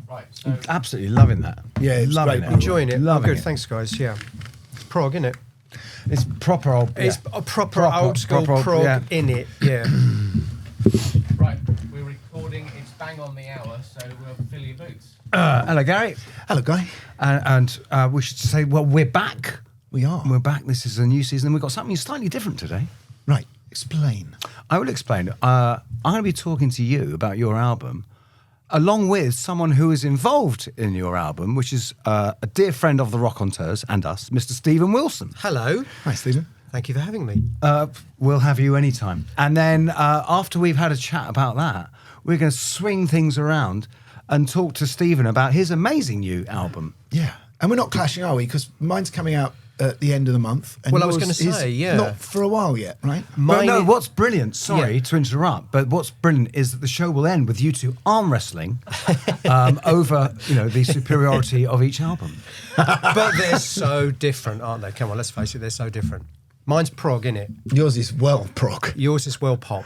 Right, so Absolutely loving that. Yeah, it's loving great. it. Enjoying it. Loving Good, it. thanks, guys. Yeah. Prog, innit? It's proper old. It's yeah. a proper old school proper, prog yeah. in it. Yeah. right, we're recording. It's bang on the hour, so we'll fill your boots. Hello, Gary. Hello, Guy. And we should say, well, we're back. We are. We're back. This is a new season, and we've got something slightly different today. Right. Explain. I will explain. I'm going to be talking to you about your album, along with someone who is involved in your album, which is a dear friend of the Rockonteurs and us, Mr. Steven Wilson. Hello. Hi, Stephen. Thank you for having me. We'll have you anytime. And then after we've had a chat about that, we're going to swing things around and talk to Steven about his amazing new album. Yeah. And we're not clashing, are we? Because mine's coming out at the end of the month. And Well, I was yours going to say, is yeah. Not for a while yet, right? But no, Mine- what's brilliant, sorry Yeah. to interrupt, but what's brilliant is that the show will end with you two arm wrestling over, the superiority of each album. But they're so different, aren't they? Come on, let's face it, they're so different. Mine's prog, innit? Yours is well prog. Yours is well pop.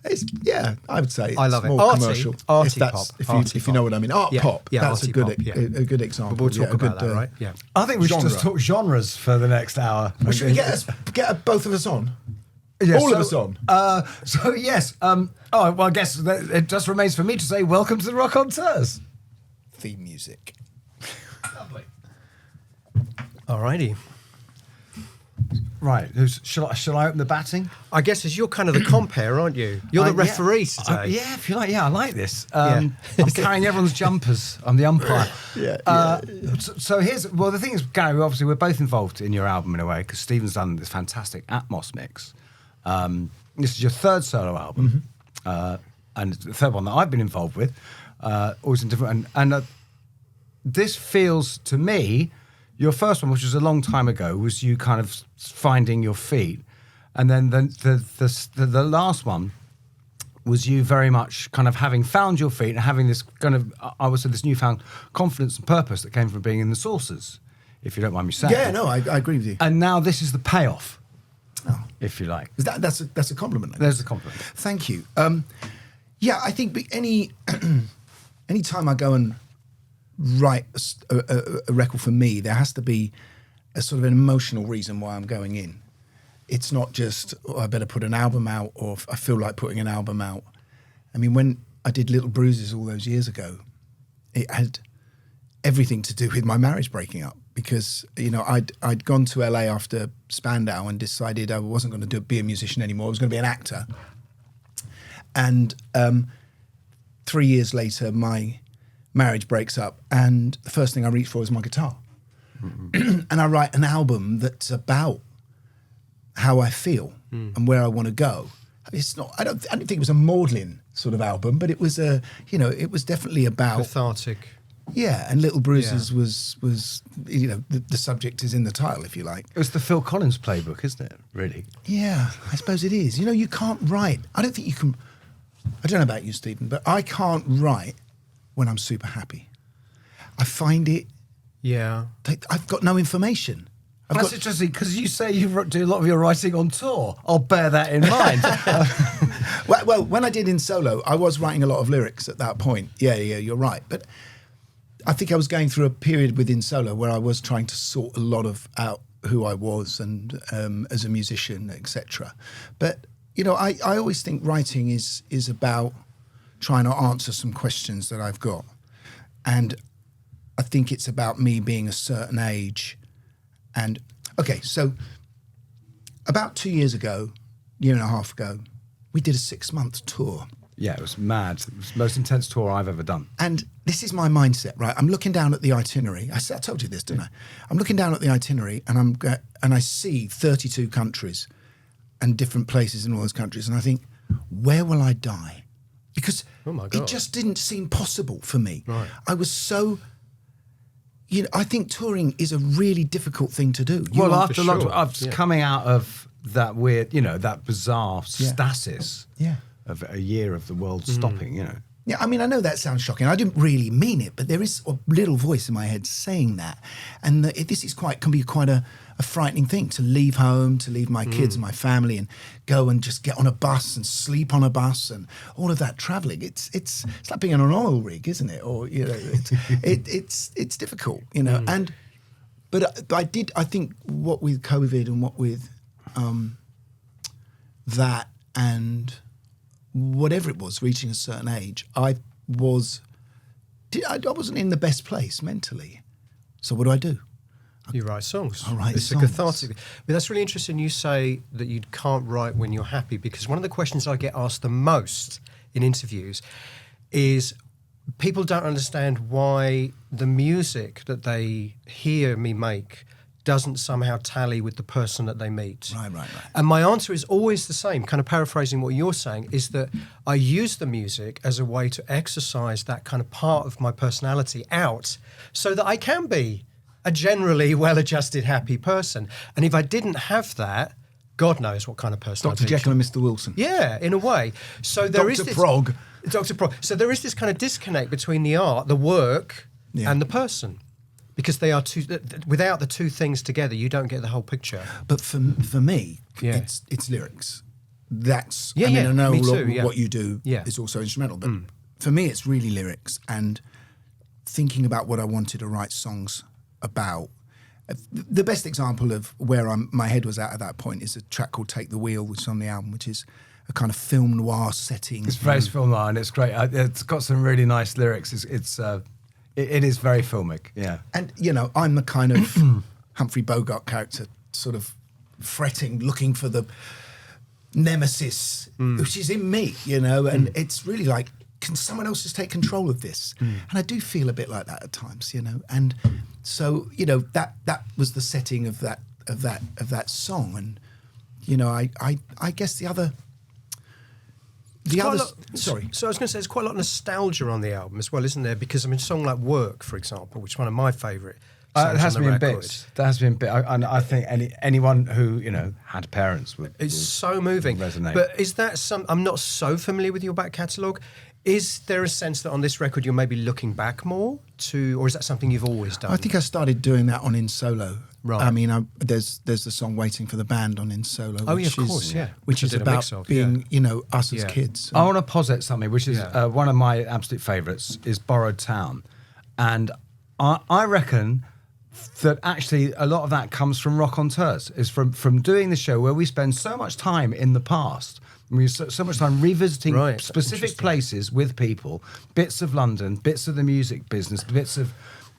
It's, yeah, I would say it's I love it. more Arty- commercial. arty if that's, pop. If Arty you know pop. what I mean. Art Yeah, pop. yeah, That's a arty good, pop, yeah. a good example. But we'll talk yeah, about good, that, right? Yeah. I think we should Genre. just talk genres for the next hour. Well, should we get both of us on? Yeah, All of us on? So yes. I guess it just remains for me to say welcome to the Rockonteurs. Theme music. Lovely. Alrighty. Right. Shall I open the batting? I guess as you're kind of the compere, aren't you? You're the referee today. Yeah, if you like. Yeah, I like this. Yeah. I'm carrying everyone's jumpers. I'm the umpire. Yeah. So the thing is, Gary, obviously we're both involved in your album in a way because Steven's done this fantastic Atmos mix. This is your third solo album, and the third one that I've been involved with, always in different. And this feels to me, your first one, which was a long time ago, was you kind of finding your feet, and then the last one was you very much kind of having found your feet and having this kind of, I would say, this newfound confidence and purpose that came from being in the Sources, if you don't mind me saying. Yeah, no, I agree with you. And now this is the payoff, Oh. if you like. That's a compliment. I There's guess. the compliment. Thank you. Yeah, I think any time I go and write a record for me, there has to be a sort of an emotional reason why I'm going in. It's not just, I better put an album out, or I feel like putting an album out. I mean, when I did Little Bruises all those years ago, it had everything to do with my marriage breaking up, because I'd gone to LA after Spandau and decided I wasn't going to be a musician anymore. I was going to be an actor. And 3 years later, my marriage breaks up, and the first thing I reach for is my guitar. And I write an album that's about how I feel and where I want to go. It's not. I don't think it was a maudlin sort of album, but it was it was definitely about Cathartic. Yeah, and Little Bruises was the subject is in the title, if you like. It's the Phil Collins playbook, isn't it? Really? Yeah, I suppose it is. You can't write. I don't think you can. I don't know about you, Stephen, but I can't write when I'm super happy. I find it. Yeah. I've got no information. That's interesting, because you say you do a lot of your writing on tour. I'll bear that in mind. Well, when I did In Solo, I was writing a lot of lyrics at that point. Yeah, you're right. But I think I was going through a period within Solo where I was trying to sort a lot of out who I was and as a musician, etc. But I always think writing is about trying to answer some questions that I've got, and I think it's about me being a certain age. And okay, so about 2 years ago, year and a half ago, we did a 6-month tour. Yeah, it was mad. It was the most intense tour I've ever done. And this is my mindset, right? I'm looking down at the itinerary. I told you this, didn't I? I'm looking down at the itinerary, and I see 32 countries and different places in all those countries, and I think, where will I die? Because Oh my God. it just didn't seem possible for me. Right. I was so... I think touring is a really difficult thing to do. Well, are after for sure. after Yeah. coming out of that weird, that bizarre stasis Yeah. of a year of the world stopping, Yeah, I mean, I know that sounds shocking. I didn't really mean it, but there is a little voice in my head saying that. And this is can be quite a frightening thing, to leave home, to leave my kids and my family and go and just get on a bus and sleep on a bus and all of that travelling. It's like being on an oil rig, isn't it? Or, you know, it's difficult, you know. But I think what with COVID and what with that and whatever it was, reaching a certain age, I wasn't in the best place mentally. So what do? You write songs. I write it's songs. a cathartic. But that's really interesting. You say that you can't write when you're happy, because one of the questions I get asked the most in interviews is people don't understand why the music that they hear me make doesn't somehow tally with the person that they meet. Right. And my answer is always the same, kind of paraphrasing what you're saying, is that I use the music as a way to exercise that kind of part of my personality out so that I can be a generally well-adjusted, happy person. And if I didn't have that, God knows what kind of person I'd Dr. be. Jekyll and Mr. Wilson. Yeah, in a way. So there is Dr. this, Prog. Dr. Prog. So there is this kind of disconnect between the art, the work, and the person. Because they are two. Without the two things together, you don't get the whole picture. But for me, it's lyrics. That's I know me too, what you do is also instrumental, but for me, it's really lyrics and thinking about what I wanted to write songs about. The best example of where my head was at that point is a track called "Take the Wheel," which is on the album, which is a kind of film noir setting. It's very film noir, and it's great. It's got some really nice lyrics. It is very filmic, yeah. And, you know, I'm the kind of Humphrey Bogart character, sort of fretting, looking for the nemesis, which is in me, you know, and it's really like, can someone else just take control of this? And I do feel a bit like that at times, you know. And so, you know, that was the setting of that song. And, you know, I guess the other... Sorry. So I was going to say, there's quite a lot of nostalgia on the album as well, isn't there? Because I mean, a song like "Work," for example, which is one of my favourite songs it has on the been record. bits. There has been bits. And I think anyone who, you know, had parents would. It's so moving. Resonate. But is that I'm not so familiar with your back catalogue. Is there a sense that on this record you're maybe looking back more to, or is that something you've always done? I think I started doing that on In Solo. Right. I mean, there's the song "Waiting for the Band" on In Solo. Oh, yeah, of course, yeah. Which I is did a about mix of, being, you know, us as Yeah. kids. I want to posit something, which is one of my absolute favourites, is "Borrowed Town," and I reckon that actually a lot of that comes from Rockonteurs, is from doing the show where we spend so much time in the past. We spend so much time revisiting specific places with people, bits of London, bits of the music business, bits of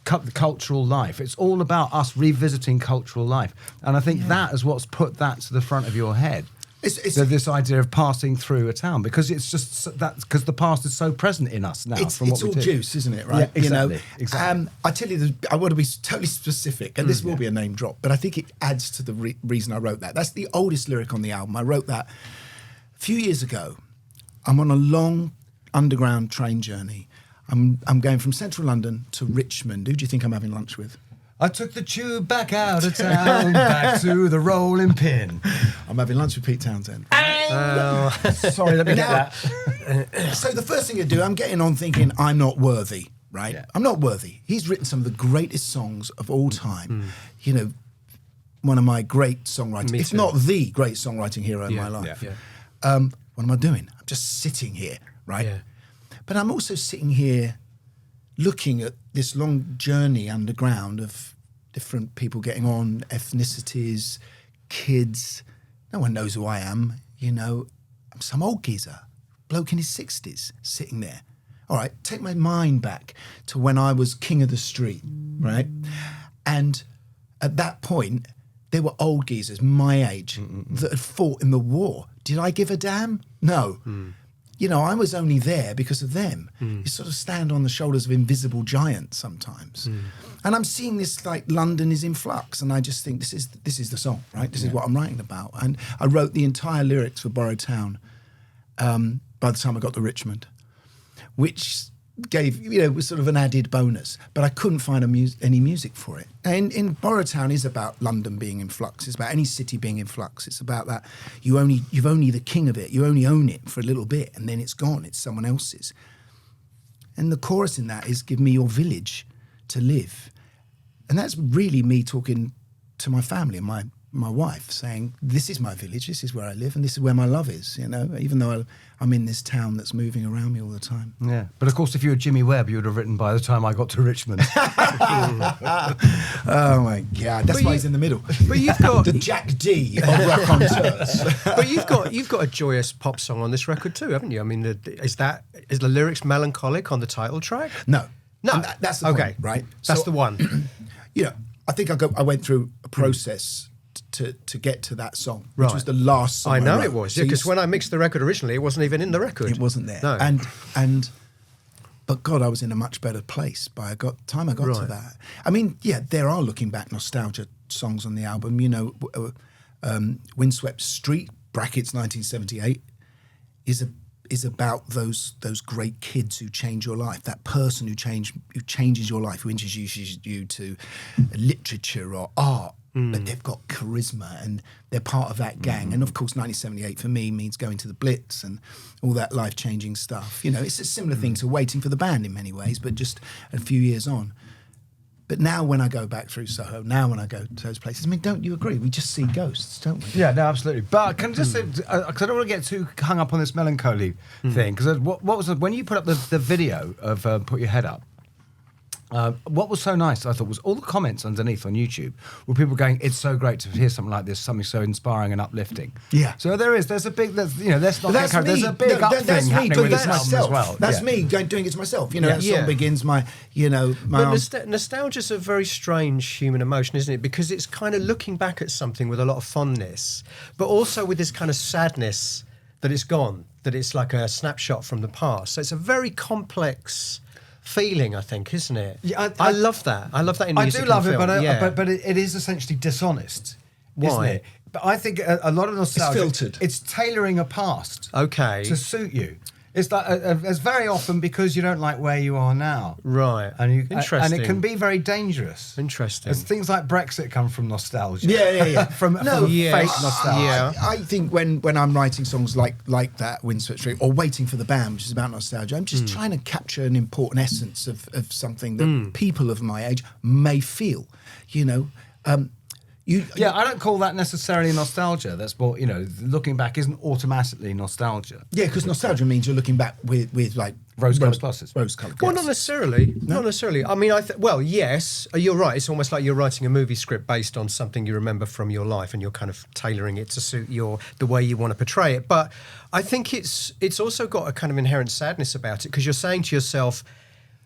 cultural life. It's all about us revisiting cultural life, and I think that is what's put that to the front of your head. So this idea of passing through a town, because it's just that, because the past is so present in us now. It's what we all do. juice, isn't it? Right? Yeah, exactly. You know, Exactly. I tell you, I want to be totally specific, and this will be a name drop, but I think it adds to the reason I wrote that. That's the oldest lyric on the album. I wrote that a few years ago. I'm on a long underground train journey. I'm going from central London to Richmond. Who do you think I'm having lunch with? I took the tube back out of town, back to the rolling pin. I'm having lunch with Pete Townsend. Sorry, let me get that. So the first thing I do, I'm getting on thinking I'm not worthy, right? Yeah. I'm not worthy. He's written some of the greatest songs of all time. You know, one of my great songwriters, Me if too. not the great songwriting hero in my life. Yeah. What am I doing? I'm just sitting here, right? Yeah. But I'm also sitting here looking at this long journey underground of different people getting on, ethnicities, kids. No one knows who I am, you know. I'm some old geezer, bloke in his 60s, sitting there. All right, take my mind back to when I was king of the street, right? And at that point, there were old geezers my age that had fought in the war. Did I give a damn? No. You know, I was only there because of them. You sort of stand on the shoulders of invisible giants sometimes. And I'm seeing this, like, London is in flux, and I just think this is the song, right? This is what I'm writing about. And I wrote the entire lyrics for Borrowed Town by the time I got to Richmond, which gave, you know, was sort of an added bonus. But I couldn't find any music for it. And in Borrowed Town is about London being in flux. It's about any city being in flux. It's about that you've only the king of it. You only own it for a little bit, and then it's gone. It's someone else's. And the chorus in that is "Give me your village to live," and that's really me talking to my family and my wife, saying, "This is my village. This is where I live, and this is where my love is." You know, even though I'm in this town that's moving around me all the time. Yeah, but of course, if you were Jimmy Webb, you would have written by the time I got to Richmond. Oh my God, that's why he's in the middle. But you've got the Jack D of Rockonteurs. But you've got a joyous pop song on this record too, haven't you? I mean, is the lyrics melancholic on the title track? No, No, And that's the point, right? That's So, the one. You know, I think I went through a process to get to that song, which Right. was the last song I know wrote. it was, So yeah. you Because when I mixed the record originally, it wasn't even in the record. It wasn't there. No. And but God, I was in a much better place by the time I got to Right. that. I mean, yeah, there are looking back nostalgia songs on the album. You know, Windswept Street (brackets 1978) is about those great kids who change your life. That person who changes your life, who introduces you to literature or art. But they've got charisma and they're part of that gang. And of course, 1978 for me means going to the Blitz and all that life-changing stuff. You know, it's a similar thing to Waiting for the Band in many ways, but just a few years on. But now when I go back through Soho, now when I go to those places, I mean, don't you agree? We just see ghosts, don't we? Yeah, no, absolutely. But can I just say, because I don't want to get too hung up on this melancholy thing, because what was when you put up the video of Put Your Head Up, what was so nice, I thought, was all the comments underneath on YouTube were people going, "It's so great to hear something like this, something so inspiring and uplifting." Yeah. So there's a big, let's not But get there's a big No, up that's thing me happening doing with it this album myself. as well. That's Yeah. me doing it to myself. You know, Yeah. that song Yeah. begins my But arms. nostalgia's a very strange human emotion, isn't it? Because it's kind of looking back at something with a lot of fondness, but also with this kind of sadness that it's gone, that it's like a snapshot from the past. So it's a very complex feeling, I think, isn't it? Yeah, I love that. I love that in I music do love and it, film. yeah. but it is essentially dishonest, isn't Why? it? But I think a lot of nostalgia, filtered. It's tailoring a past Okay. to suit you. It's like it's very often because you don't like where you are now, Right. And Interesting. and it can be very dangerous. Interesting. As things like Brexit come from nostalgia. Yeah. from yes. fake nostalgia. Yeah. I think when I'm writing songs like that, Windswept Street, or Waiting for the Band, which is about nostalgia, I'm just trying to capture an important essence of something that people of my age may feel. You know, Yeah, I don't call that necessarily nostalgia. That's more, looking back isn't automatically nostalgia. yeah, because nostalgia means you're looking back with like Rose-colored glasses. Rose-colored Well, glasses. not necessarily. Not necessarily. I mean, well, yes, you're right. It's almost like you're writing a movie script based on something you remember from your life, and you're kind of tailoring it to suit the way you want to portray it. But I think it's also got a kind of inherent sadness about it, because you're saying to yourself,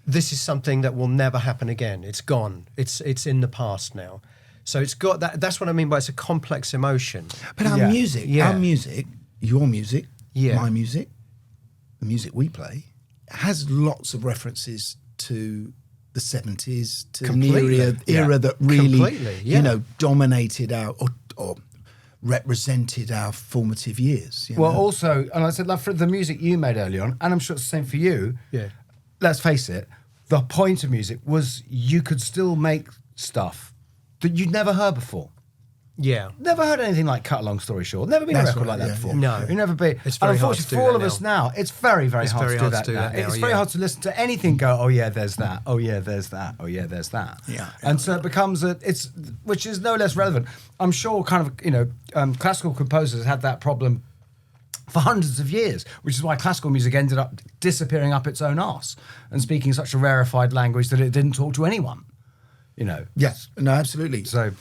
"This is something that will never happen again. It's gone. It's in the past now." So it's got that. That's what I mean by it's a complex emotion. But our Yeah. music, Yeah. your music, Yeah. my music, the music we play, has lots of references to the 70s, to an Completely. era Yeah. that really, Completely, yeah. dominated or represented our formative years. Well, also, and I said, like, for the music you made early on, and I'm sure it's the same for you. Yeah. Let's face it, the point of music was you could still make stuff that you'd never heard before. Yeah. Never heard anything like Cut a Long Story Short. Never been That's a record right, like that yeah, before. yeah. No. You never be. It's very and hard to unfortunately, do for all that of us now. now, it's very, very It's hard very to do that now. now, It's very yeah. hard to listen to anything go, "Oh yeah, there's that. Oh yeah, there's that. Oh yeah, there's that." Yeah. And so it becomes which is no less relevant. I'm sure kind of, classical composers had that problem for hundreds of years, which is why classical music ended up disappearing up its own arse and speaking such a rarefied language that it didn't talk to anyone. Yes, no, absolutely. So-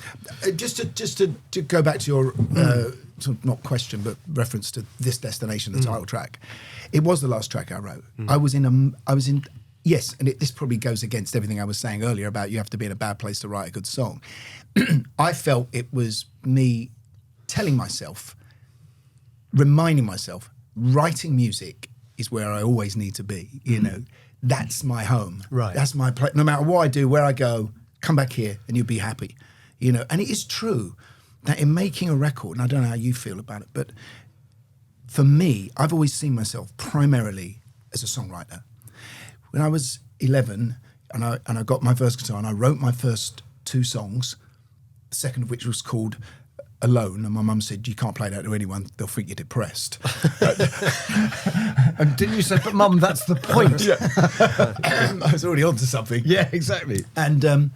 just to go back to your sort of not question but reference to This Destination, the title track, it was the last track I wrote. I was in yes, and this probably goes against everything I was saying earlier about you have to be in a bad place to write a good song. I felt it was me telling myself, reminding myself, writing music is where I always need to be. That's my home. Right. That's my place. No matter what I do, where I go, come back here and you'll be happy. And it is true that in making a record, and I don't know how you feel about it, but for me, I've always seen myself primarily as a songwriter. When I was 11 and I got my first guitar and I wrote my first two songs, the second of which was called alone, and my mum said, "You can't play that to anyone; they'll think you're depressed." And didn't you say, "But Mum, that's the point"? I was already onto something. Yeah, exactly. And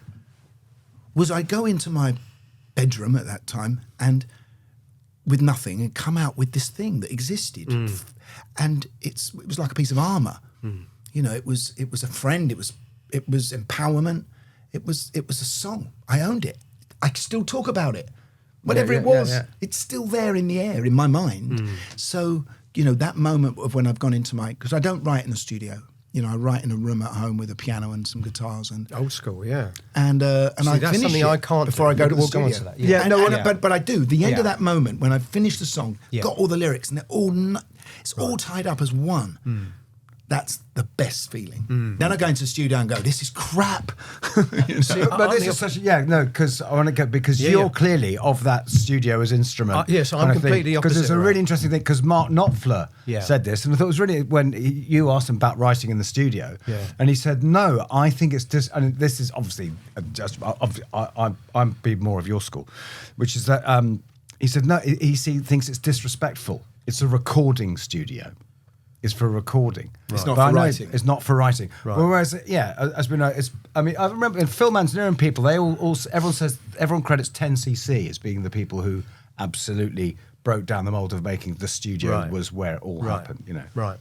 was I go into my bedroom at that time and with nothing and come out with this thing that existed, and it was like a piece of armor. You know, it was a friend. It was empowerment. It was a song. I owned it. I still talk about it. Whatever it was, it's still there in the air in my mind. So, you know, that moment of when I've gone into because I don't write in the studio. You know, I write in a room at home with a piano and some guitars and Old school, yeah. and See, I that's finish something it I can't before do. I go to the We'll studio. go on to that, yeah. But I do. The end Yeah. of that moment when I finish the song, Yeah. got all the lyrics, and they're all it's all tied up as one. That's the best feeling. Then I go into the studio and go, "This is crap." You know? See, But this is such because I want to go because you're clearly of that studio as instrument. Yes, I'm completely Because opposite it's a of really that. interesting thing. Because Mark Knopfler said this, and I thought it was really when you asked him about writing in the studio, and he said, "No, I think it's just." And this is obviously just I'm be more of your school, which is that he said no. He thinks it's disrespectful. It's a recording studio. It's for recording. It's not But for I know writing. It's not for writing. Right. Whereas, as we know, it's. I mean, I remember in film engineering people, they everyone credits 10cc as being the people who absolutely broke down the mold of making the studio Right. was where it all happened. You know. Right.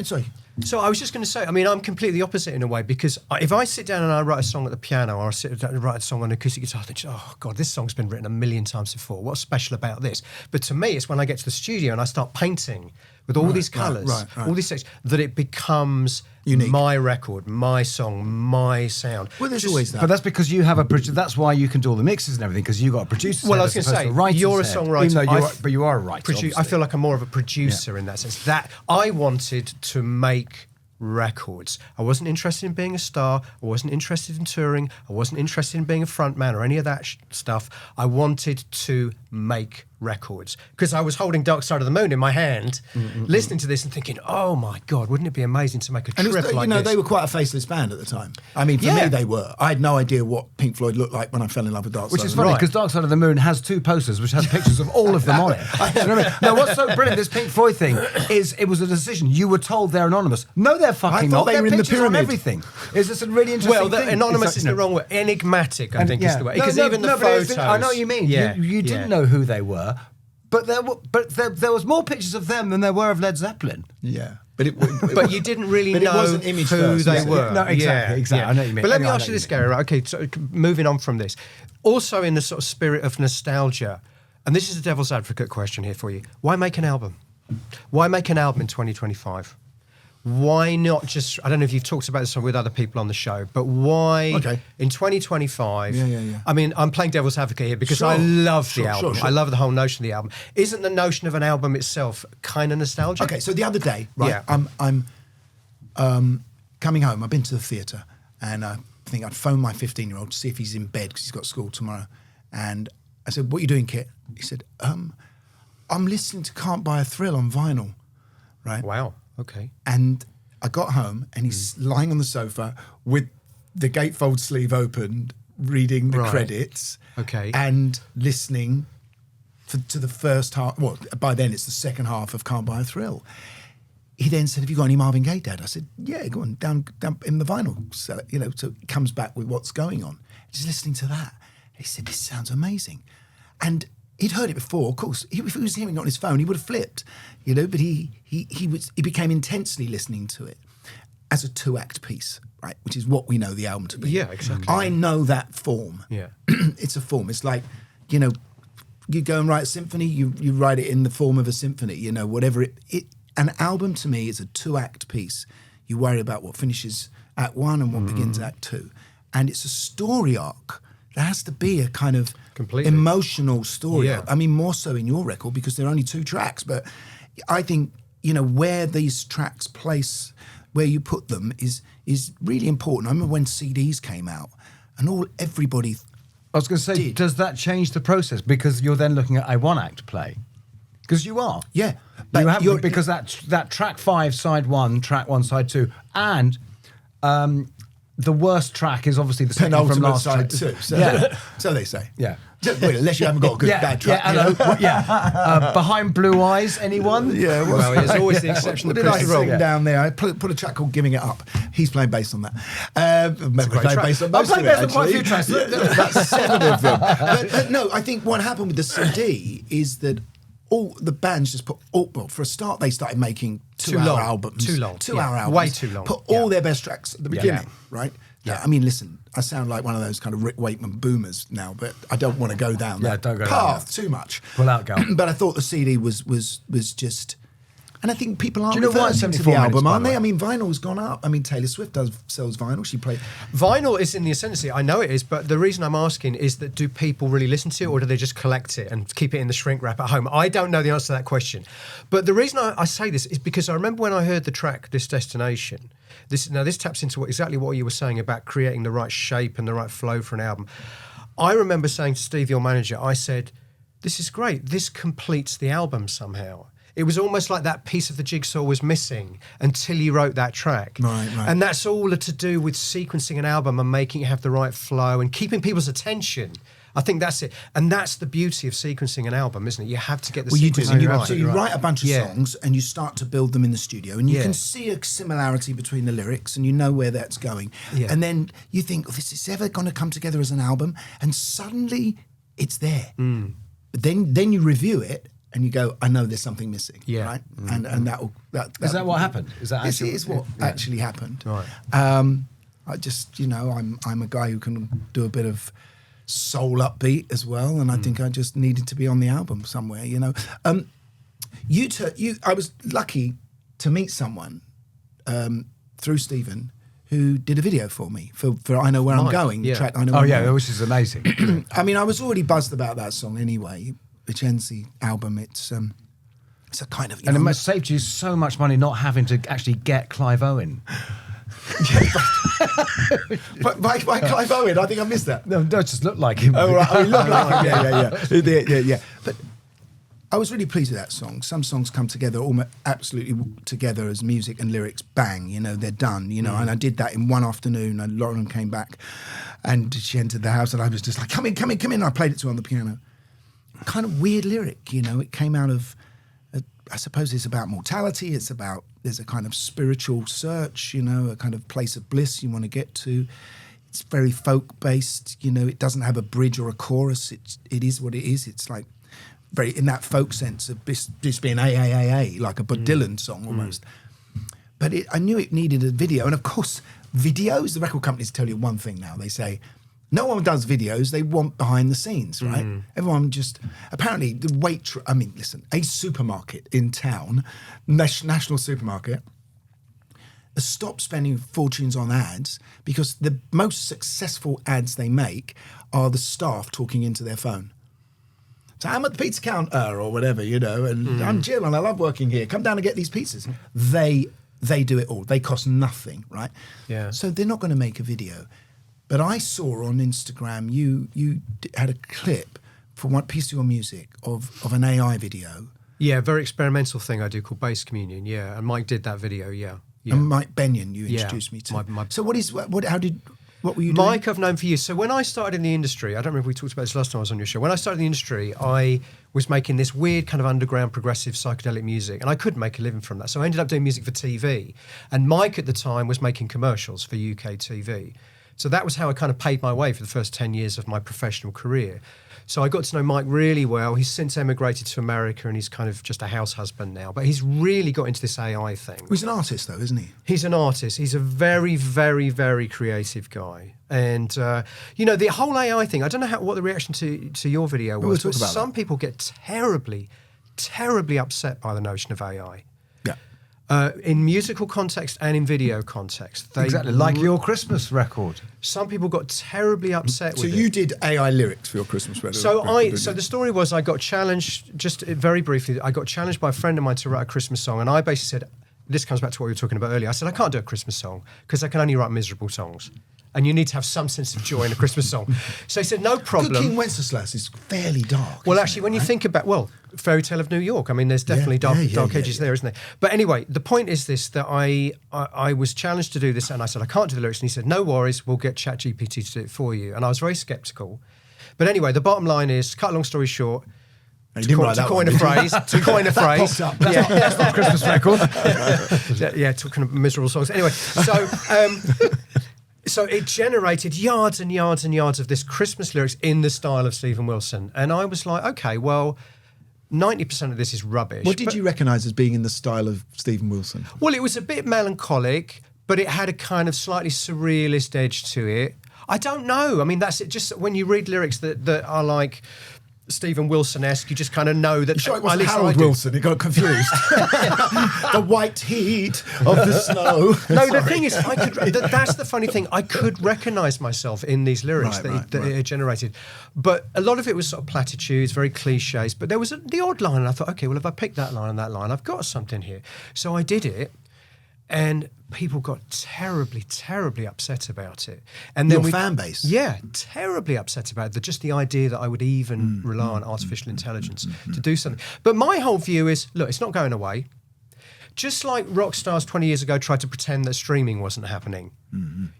Sorry. So I was just going to say, I mean, I'm completely opposite in a way because if I sit down and I write a song at the piano or I sit down and write a song on an acoustic guitar, I think, oh, God, this song's been written a million times before. What's special about this? But to me, it's when I get to the studio and I start painting with all these colours, right. all these things, that it becomes Unique. my record, my song, my sound. Well, there's always that. But that's because you have a producer. That's why you can do all the mixes and everything because you got a producer. Well, I was going to say, you're a songwriter. But you are a writer. I feel like I'm more of a producer in that sense. That I wanted to make records. I wasn't interested in being a star. I wasn't interested in touring. I wasn't interested in being a frontman or any of that stuff. I wanted to make records because I was holding Dark Side of the Moon in my hand, listening to this and thinking, oh my God, wouldn't it be amazing to make a And trip like you know, this? they were quite a faceless band at the time. I mean, for me, they were. I had no idea what Pink Floyd looked like when I fell in love with Dark Side. Which is of the funny Moon. because Dark Side of the Moon has two posters which has pictures of all of them on it. You know what I mean? Now, what's so brilliant, this Pink Floyd thing, is it was a decision. You were told they're anonymous. No, they're fucking thought not. they They're were in the pictures on pyramid. everything. It's just a really interesting well, thing. anonymous It's like, is you the know, wrong word. Enigmatic, I think, is the way. Because No, even the but photos. I know what you mean. Yeah, You didn't know who they were, but there was more pictures of them than there were of Led Zeppelin. Yeah. But But you didn't really But it know wasn't image who first, they was it? were. No, exactly. I know what you mean. But let me I know ask you what this, you mean. Gary. Right? Okay, so moving on from this. Also in the sort of spirit of nostalgia, and this is a devil's advocate question here for you. Why make an album? Why make an album in 2025? Why not just, I don't know if you've talked about this with other people on the show, but why in 2025, I mean, I'm playing devil's advocate here because I love the album. I love the whole notion of the album. Isn't the notion of an album itself kind of nostalgic? Okay, so the other day, right, Yeah. I'm coming home. I've been to the theatre and I think I'd phone my 15-year-old to see if he's in bed because he's got school tomorrow. And I said, "What are you doing, Kit?" He said, "I'm listening to Can't Buy a Thrill on vinyl," right? Wow, okay. And I got home and he's lying on the sofa with the gatefold sleeve opened, reading the credits. Okay. And listening to the first half. Well, by then it's the second half of Can't Buy a Thrill. He then said, "Have you got any Marvin Gaye, Dad?" I said, "Yeah, go on, down in the vinyl." So, you know, so it comes back with what's going on. Just listening to that. He said, "This sounds amazing." And he'd heard it before, of course. If he was hearing it on his phone, he would have flipped, you know. But he became intensely listening to it as a 2-act piece, right? Which is what we know the album to be. Yeah, exactly. I know that form. Yeah. It's a form. It's like, you know, you go and write a symphony. You write it in the form of a symphony. You know, whatever it. An album to me is a 2-act piece. You worry about what finishes Act 1 and what begins Act 2, and it's a story arc. There has to be a kind of emotional story. Yeah. I mean, more so in your record because there are only 2 tracks. But I think, you know, where these tracks place, where you put them is really important. I remember when CDs came out and everybody. I was going to say, does that change the process? Because you're then looking at a 1-act play. Because you are. Yeah. You have, because that track 5, side 1, track 1, side 2, and the worst track is obviously the second from Penultimate last side track. too. So, Yeah. so they say. Yeah. Well, unless you haven't got a good bad track. Yeah, you know? Behind Blue Eyes, anyone? Yeah, Well, there's always the exception What that did I proves the rule. sing down there? I put a track called "Giving It Up." He's playing bass on that. Playing track. bass on I most played of it, bass on quite a few actually. tracks. That's 7 of them. But no, I think what happened with the CD is that all the bands just put for a start they started making Too 2-hour long. albums, Too long. 2-hour Yeah. albums, Way too long. Put all Yeah. their best tracks at the beginning, right? Yeah. I mean, listen, I sound like one of those kind of Rick Wakeman boomers now, but I don't want to go down Yeah, that don't go down path too much. Pull out, Gal. But I thought the CD was just. And I think people aren't Do you know why it's reverting to 74 the album, minutes, by aren't the they? way? I mean, vinyl's gone up. I mean, Taylor Swift sells vinyl. She played. Vinyl is in the ascendancy. I know it is, but the reason I'm asking is that do people really listen to it, or do they just collect it and keep it in the shrink wrap at home? I don't know the answer to that question. But the reason I say this is because I remember when I heard the track "This Destination." This taps into exactly what you were saying about creating the right shape and the right flow for an album. I remember saying to Steve, your manager, I said, "This is great. This completes the album somehow." It was almost like that piece of the jigsaw was missing until you wrote that track. Right. And that's all to do with sequencing an album and making it have the right flow and keeping people's attention. I think that's it. And that's the beauty of sequencing an album, isn't it? You have to get the Well, you do. sequencing right. So you write a bunch of Yeah. songs and you start to build them in the studio, and you Yeah. can see a similarity between the lyrics, and you know where that's going. Yeah. And then you think, oh, this is ever going to come together as an album, and suddenly it's there. But then you review it. And you go, I know there's something missing, Yeah. right? And Is that what happened? Is that this actually is what actually happened. Right. I just, I'm a guy who can do a bit of soul upbeat as well, and I think I just needed to be on the album somewhere. I was lucky to meet someone through Steven who did a video for me for I Know Where I'm Mike, Going. yeah. Track I Know Oh Where I'm yeah, Going. which is amazing. I mean, I was already buzzed about that song anyway. Vicenzi album. It's a kind of And it must saved you so much money not having to actually get Clive Owen. by Clive Owen. I think I missed that. No, it just looked like him. Oh, right. Oh, he looked like him. Yeah. But I was really pleased with that song. Some songs come together almost absolutely together as music and lyrics. Bang, they're done. And I did that in one afternoon. And Lauren came back, and she entered the house, and I was just like, "Come in." And I played it to her on the piano. Kind of weird lyric, it came out of, I suppose it's about mortality, there's a kind of spiritual search, a kind of place of bliss you want to get to. It's very folk based, it doesn't have a bridge or a chorus, it is what it is. It's like very, in that folk sense of just being A, like a Bob Dylan song almost. But I knew it needed a video, and of course, videos, the record companies tell you one thing now, they say, no one does videos, they want behind the scenes, right? Everyone just, apparently a supermarket in town, national supermarket, has stopped spending fortunes on ads because the most successful ads they make are the staff talking into their phone. So I'm at the pizza counter or whatever, and I'm Jill and I love working here. Come down and get these pizzas. They do it all. They cost nothing, right? Yeah. So they're not going to make a video. But I saw on Instagram you had a clip for one piece of your music of an AI video. Yeah, very experimental thing I do called Bass Communion. Yeah, and Mike did that video. Yeah. And Mike Benyon, you Yeah. introduced me to. My- So what were you doing? Mike, I've known for years. So when I started in the industry, I don't remember if we talked about this last time I was on your show. When I started in the industry, I was making this weird kind of underground progressive psychedelic music, and I couldn't make a living from that. So I ended up doing music for TV. And Mike at the time was making commercials for UK TV. So that was how I kind of paid my way for the first 10 years of my professional career. So I got to know Mike really well. He's since emigrated to America, and he's kind of just a house husband now. But he's really got into this AI thing. He's an artist though, isn't he? He's an artist. He's a very, very, very creative guy. And, the whole AI thing, I don't know what the reaction to your video was, We'll talk but about some that. people get terribly, terribly upset by the notion of AI. Yeah. In musical context and in video context. They Exactly, like your Christmas record. Some people got terribly upset So with it. you did AI lyrics for your Christmas record. So the story was I got challenged, just very briefly, I got challenged by a friend of mine to write a Christmas song, and I basically said, this comes back to what we were talking about earlier, I said, I can't do a Christmas song because I can only write miserable songs. and you need to have some sense of joy in a Christmas song. So he said, no problem. Good King Wenceslas is fairly dark. Well, isn't actually, it, when you right? think about, Fairy Tale of New York, I mean, there's definitely dark edges there, isn't there? But anyway, the point is this, that I was challenged to do this, and I said, I can't do the lyrics. And he said, no worries, we'll get ChatGPT to do it for you. And I was very sceptical. But anyway, the bottom line is, cut a long story short, to coin a phrase, popped up. That's not a Christmas record. talking of miserable songs. Anyway, so it generated yards and yards and yards of this Christmas lyrics in the style of Steven Wilson. And I was like, okay, well, 90% of this is rubbish. What did you recognise as being in the style of Steven Wilson? Well, it was a bit melancholic, but it had a kind of slightly surrealist edge to it. I don't know. I mean, that's it. Just when you read lyrics that are like Steven Wilson-esque, you just kind of know that. Sure, it at wasn't least I Harold do. Wilson. It got confused. The white heat of the snow. No, the thing is, that's the funny thing. I could recognise myself in these lyrics Right, that it generated. But a lot of it was sort of platitudes, very cliches. But there was the odd line, and I thought, okay, well, if I pick that line and that line, I've got something here. So I did it, and people got terribly, terribly upset about it. And then Your fan base? Yeah, terribly upset about it. Just the idea that I would even rely on artificial intelligence to do something. But my whole view is, look, it's not going away. Just like rock stars 20 years ago tried to pretend that streaming wasn't happening.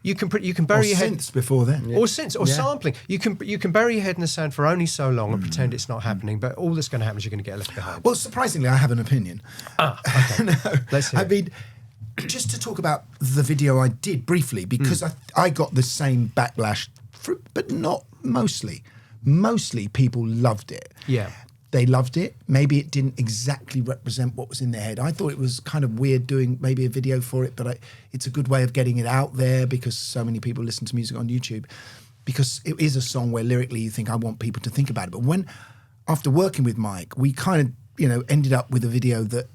You can bury your head Since before then. or sampling. You can bury your head in the sand for only so long and pretend it's not happening. But all that's going to happen is you're going to get left behind. Well, surprisingly, I have an opinion. Okay. No, Let's hear I it. mean, just to talk about the video I did briefly, because I got the same backlash, but not mostly. Mostly people loved it. Yeah. They loved it. Maybe it didn't exactly represent what was in their head. I thought it was kind of weird doing maybe a video for it, but it's a good way of getting it out there because so many people listen to music on YouTube. Because it is a song where lyrically you think, I want people to think about it. But when, after working with Mike, we kind of, ended up with a video that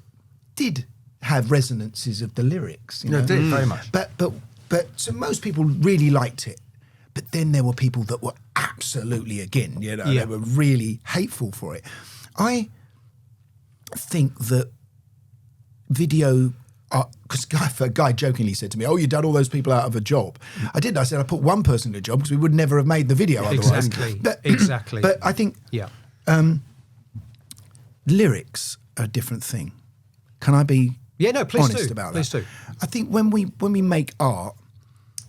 did have resonances of the lyrics. No, it did, very much. But so most people really liked it. But then there were people that were absolutely again, they were really hateful for it. I think that video, because a guy jokingly said to me, "Oh, you done all those people out of a job." I didn't. I said I put one person in a job because we would never have made the video otherwise. Exactly. But I think Yeah. lyrics are a different thing. Can I be Yeah, no, please honest do. about Please that? do. I think when we make art,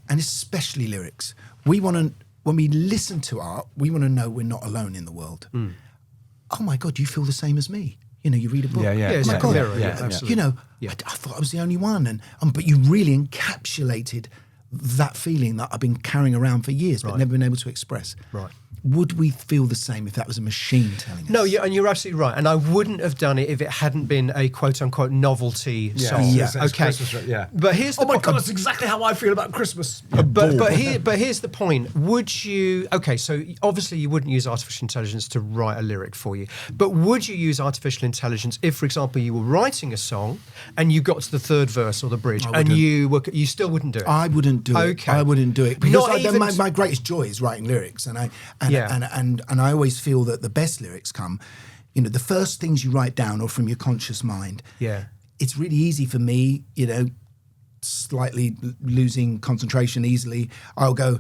and especially lyrics, when we listen to art, we want to know we're not alone in the world. Oh my God, you feel the same as me. You read a book. Yeah. Yeah, it's Oh my like God. a mirror. Yeah, Yeah, yeah. absolutely. Yeah. I thought I was the only one, and but you really encapsulated that feeling that I've been carrying around for years, but Right. never been able to express. Right. Would we feel the same if that was a machine telling us? No, and you're absolutely right. And I wouldn't have done it if it hadn't been a quote-unquote novelty song. It's Okay. Christmas, yeah. But here's the Oh my point. God, that's exactly how I feel about Christmas. But here's the point. Would you? Okay, so obviously you wouldn't use artificial intelligence to write a lyric for you. But would you use artificial intelligence if, for example, you were writing a song and you got to the third verse or the bridge and you still wouldn't do it? I wouldn't do it. Okay. I wouldn't do it because Not even my greatest joy is writing lyrics, and I always feel that the best lyrics come, the first things you write down or from your conscious mind. Yeah. It's really easy for me, slightly losing concentration easily. I'll go,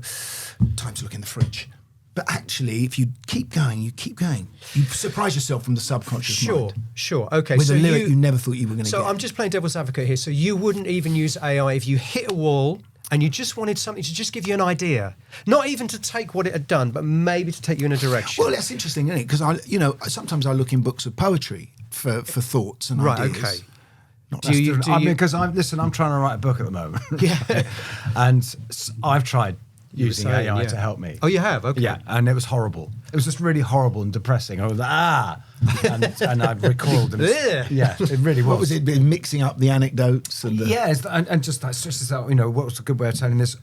time to look in the fridge. But actually, if you keep going, you surprise yourself from the subconscious mind. Sure. Okay. With so a lyric you never thought you were going to get. So I'm just playing devil's advocate here. So you wouldn't even use AI if you hit a wall and you just wanted something to just give you an idea, not even to take what it had done, but maybe to take you in a direction. Well, that's interesting, isn't it? Because sometimes I look in books of poetry for thoughts and ideas. Okay. Not Do you- I mean, because I'm trying to write a book at the moment. Yeah. And I've tried using saying, AI yeah. to help me. Oh, you have? Okay. Yeah, and it was horrible. It was just really horrible and depressing. I was like, and I'd recoiled. And Ugh. yeah, it really was. What was it? Mixing up the anecdotes and the... Yeah, and just like stresses out. What's a good way of telling this?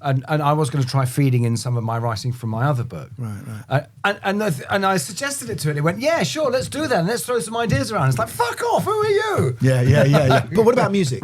And I was going to try feeding in some of my writing from my other book. Right. And I suggested it to it. It went, yeah, sure, let's do that. And let's throw some ideas around. It's like, fuck off. Who are you? Yeah. But what about music?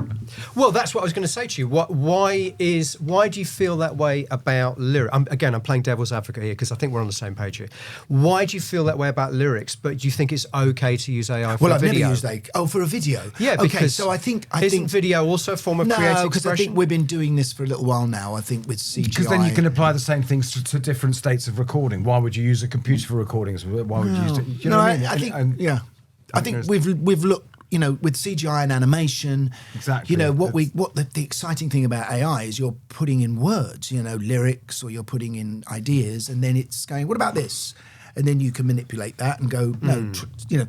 Well, that's what I was going to say to you. Why do you feel that way about lyrics? Again, I'm playing devil's advocate here because I think we're on the same page here. Why do you feel that way about lyrics, but do you think it's okay to use AI for a video? I've never used AI. Oh, for a video? Yeah, because okay, so I think video also a form of creative expression? No, because I think we've been doing this for a little while now, I think with CGI. Because then you can apply the same things to different states of recording. Why would you use a computer for recordings? Why would you use it? You know what I mean? I think we've looked, you know, with CGI and animation. Exactly. You know, the exciting thing about AI is you're putting in words, you know, lyrics, or you're putting in ideas, and then it's going, what about this? And then you can manipulate that and go, no, you know.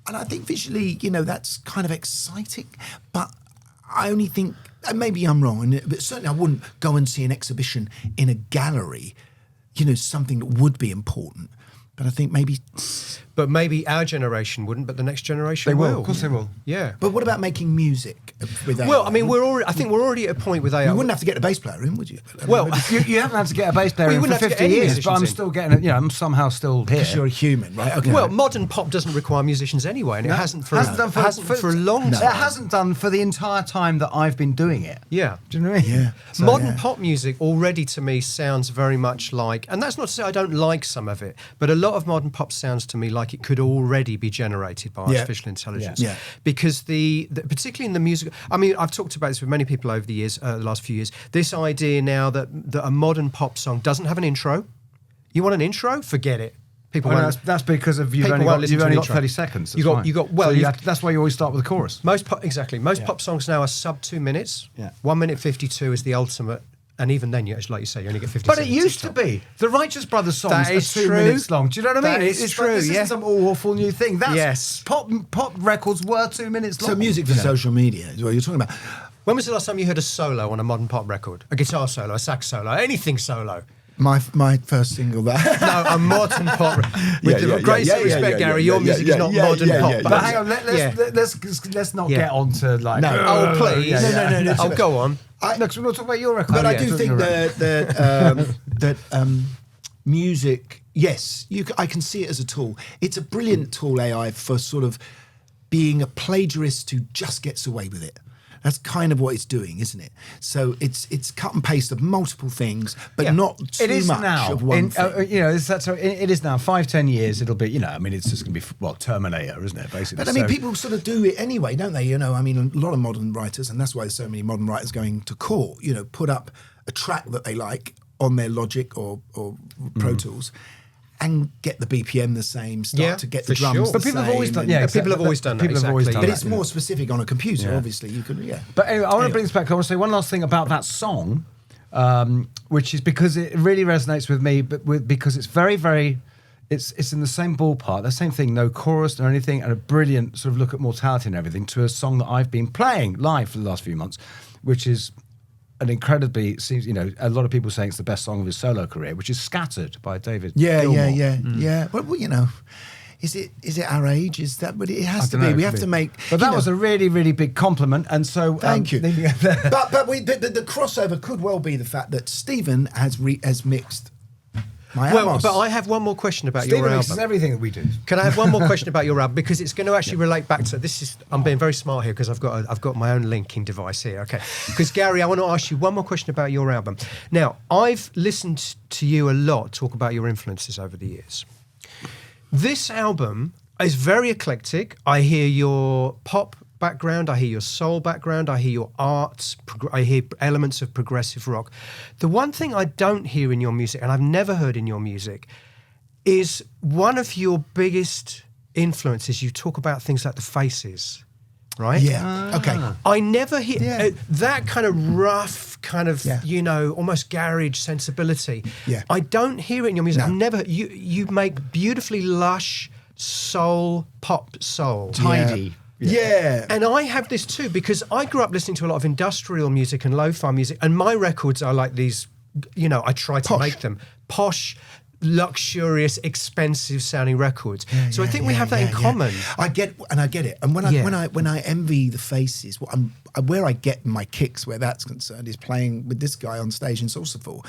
And I think visually, you know, that's kind of exciting. But I only think, and maybe I'm wrong, but certainly I wouldn't go and see an exhibition in a gallery, you know, something that would be important. But I think maybe... But maybe our generation wouldn't, but the next generation will. Of course they will. Yeah. But what about making music with AI? Well, I mean, I think we're already at a point with AI. You wouldn't have to get a bass player in, would you? Well, you haven't had to get a bass player Well, you in for wouldn't have to 50 get any years, but musicians I'm in. still getting, you know, I'm somehow still here. Because you're a human, right? Okay. Well, modern pop doesn't require musicians anyway, and it hasn't for a long time. It hasn't done for the entire time that I've been doing it. Yeah. Do you know what I mean? Yeah. So, Modern pop music already to me sounds very much like, and that's not to say I don't like some of it, but a lot of modern pop sounds to me like it could already be generated by artificial intelligence. Yeah. Because particularly in the music, I mean, I've talked about this with many people over the years, the last few years, this idea now that a modern pop song doesn't have an intro. You want an intro? Forget it. People that's because of you've only got 30 seconds. That's why you always start with the chorus. Most pop songs now are sub 2 minutes. Yeah. 1 minute 52 is the ultimate. And even then, like you say, you only get 50 But seconds. it used to be. The Righteous Brothers songs That is are 2 true. minutes long. Do you know what I mean? That is true, This yeah. isn't some awful new thing. That's Yes. Pop records were 2 minutes long. So music for social media is what you're talking about. When was the last time you heard a solo on a modern pop record? A guitar solo, a sax solo, anything solo? My first single that. No, a modern pop. With the greatest respect, Gary, your music is not modern pop. But hang on, let's not get on to like... No. Oh, please. No. Oh, go on. No, because we're not talking about your record. But I do think that music, yes, I can see it as a tool. It's a brilliant tool, AI, for sort of being a plagiarist who just gets away with it. That's kind of what it's doing, isn't it? So it's cut and paste of multiple things, but not too much of one thing. You know, it is now 5-10 years. It'll be, you know, I mean, it's just going to be Terminator, isn't it? Basically. But I mean, people sort of do it anyway, don't they? You know, I mean, a lot of modern writers, and that's why there's so many modern writers going to court. You know, put up a track that they like on their Logic or Pro Tools. And get the BPM the same, to get the drums the But people same. have always done, people have always done that. People have always done But that. it's more specific on a computer, obviously. You can, But anyway, I want to bring this back. I want to say one last thing about that song, which is because it really resonates with me, because it's very, very, it's in the same ballpark, the same thing, no chorus or anything, and a brilliant sort of look at mortality and everything to a song that I've been playing live for the last few months, which is an incredibly, you know, a lot of people saying it's the best song of his solo career, which is Scattered by David Gilmour. Yeah. Well, you know, is it our age? Is that? But it has to be. We have to make. But that was a really, really big compliment, and so thank you. But the crossover could well be the fact that Steven has mixed my Atmos. But I have one more question about Steven your album. mixes everything that we do. Can I have one more question about your album, because it's going to actually relate back to this? Is I'm being very smart here because I've got my own linking device here. Okay, because Gary, I want to ask you one more question about your album. Now, I've listened to you a lot talk about your influences over the years. This album is very eclectic. I hear your pop background, I hear your soul background, I hear your arts, I hear elements of progressive rock. The one thing I don't hear in your music, and I've never heard in your music, is one of your biggest influences. You talk about things like the Faces, right? Yeah. Okay. I never hear that kind of rough, kind of you know, almost garage sensibility. Yeah. I don't hear it in your music. No. I've never. You make beautifully lush soul, pop soul, Tidy. Yeah. And I have this too, because I grew up listening to a lot of industrial music and lo-fi music, and my records are like these, you know, I try to make them posh, luxurious, expensive sounding records. So I think we have that in common. I get it. And when I envy the Faces, where I get my kicks where that's concerned is playing with this guy on stage in Saucerful.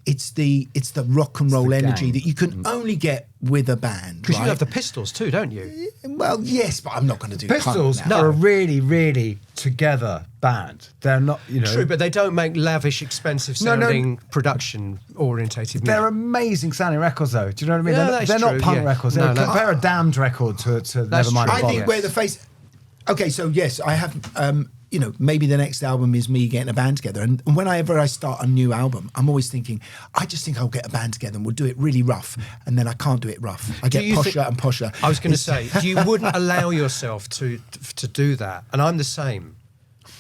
It's the rock and roll energy that you can only get with a band. Because you have the Pistols too, don't you? Well, yes, but I'm not going to do Pistols punk now. are a really, really together band. They're not, you know. True, but they don't make lavish, expensive No, no. sounding production orientated. They're amazing sounding records, though. Do you know what I mean? Yeah, they're that's they're not true, punk yeah. records. No, They no. compare a Damned record to That's Nevermind. true. I think Yes. where the face. Okay, so yes, I have. You know, maybe the next album is me getting a band together, and whenever I start a new album, I'm always thinking, I just think I'll get a band together and we'll do it really rough, and then I can't do it rough. I get you posher think- and posher. I was going to say, you wouldn't allow yourself to do that, and I'm the same.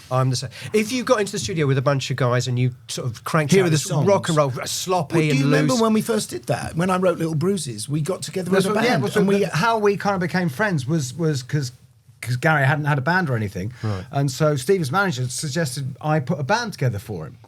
I'm the same. If you got into the studio with a bunch of guys and you sort of cranked Here out are the this songs. rock and roll, sloppy Well, do and you loose. remember when we first did that? When I wrote Little Bruises, we got together as a band, Yeah, and we. how we kind of became friends was because Gary hadn't had a band or anything, Right. and so Steve's manager suggested I put a band together for him,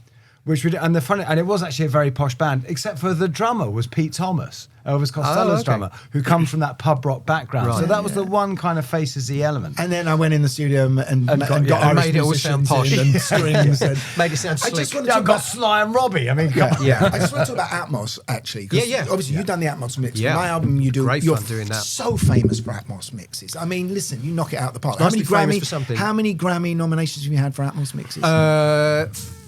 which we did, and it was actually a very posh band, except for the drummer was Pete Thomas, Elvis Costello's okay. drummer, who comes from that pub rock background. Right. So that was the one kind of faces-y element. And then I went in the studio and got and Irish made it all sound musicians posh. in and strings. And Made it sound I slick. just want to Yeah, talk I've got about Sly and Robbie. I mean, come on. Yeah, I just want to talk about Atmos actually. 'cause Yeah. Obviously, you've done the Atmos mix. Yeah. My album, you do. Great you're fun doing that. So famous for Atmos mixes. I mean, listen, you knock it out the park. nice to be famous for something. How many Grammy nominations have you had for Atmos mixes?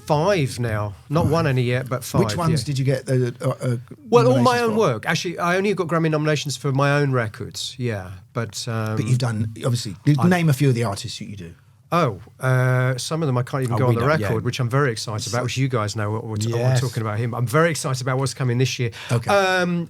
5 now. Not one any yet, but 5. Which ones did you get? Well, all my nominations own for? work. Actually, I only got Grammy nominations for my own records. Yeah, but But you've done obviously. Name a few of the artists that you do. some of them I can't even Oh, go we on the don't, record, yeah. which I'm very excited about, which you guys know what we're Yes. talking about him. I'm very excited about what's coming this year. Okay.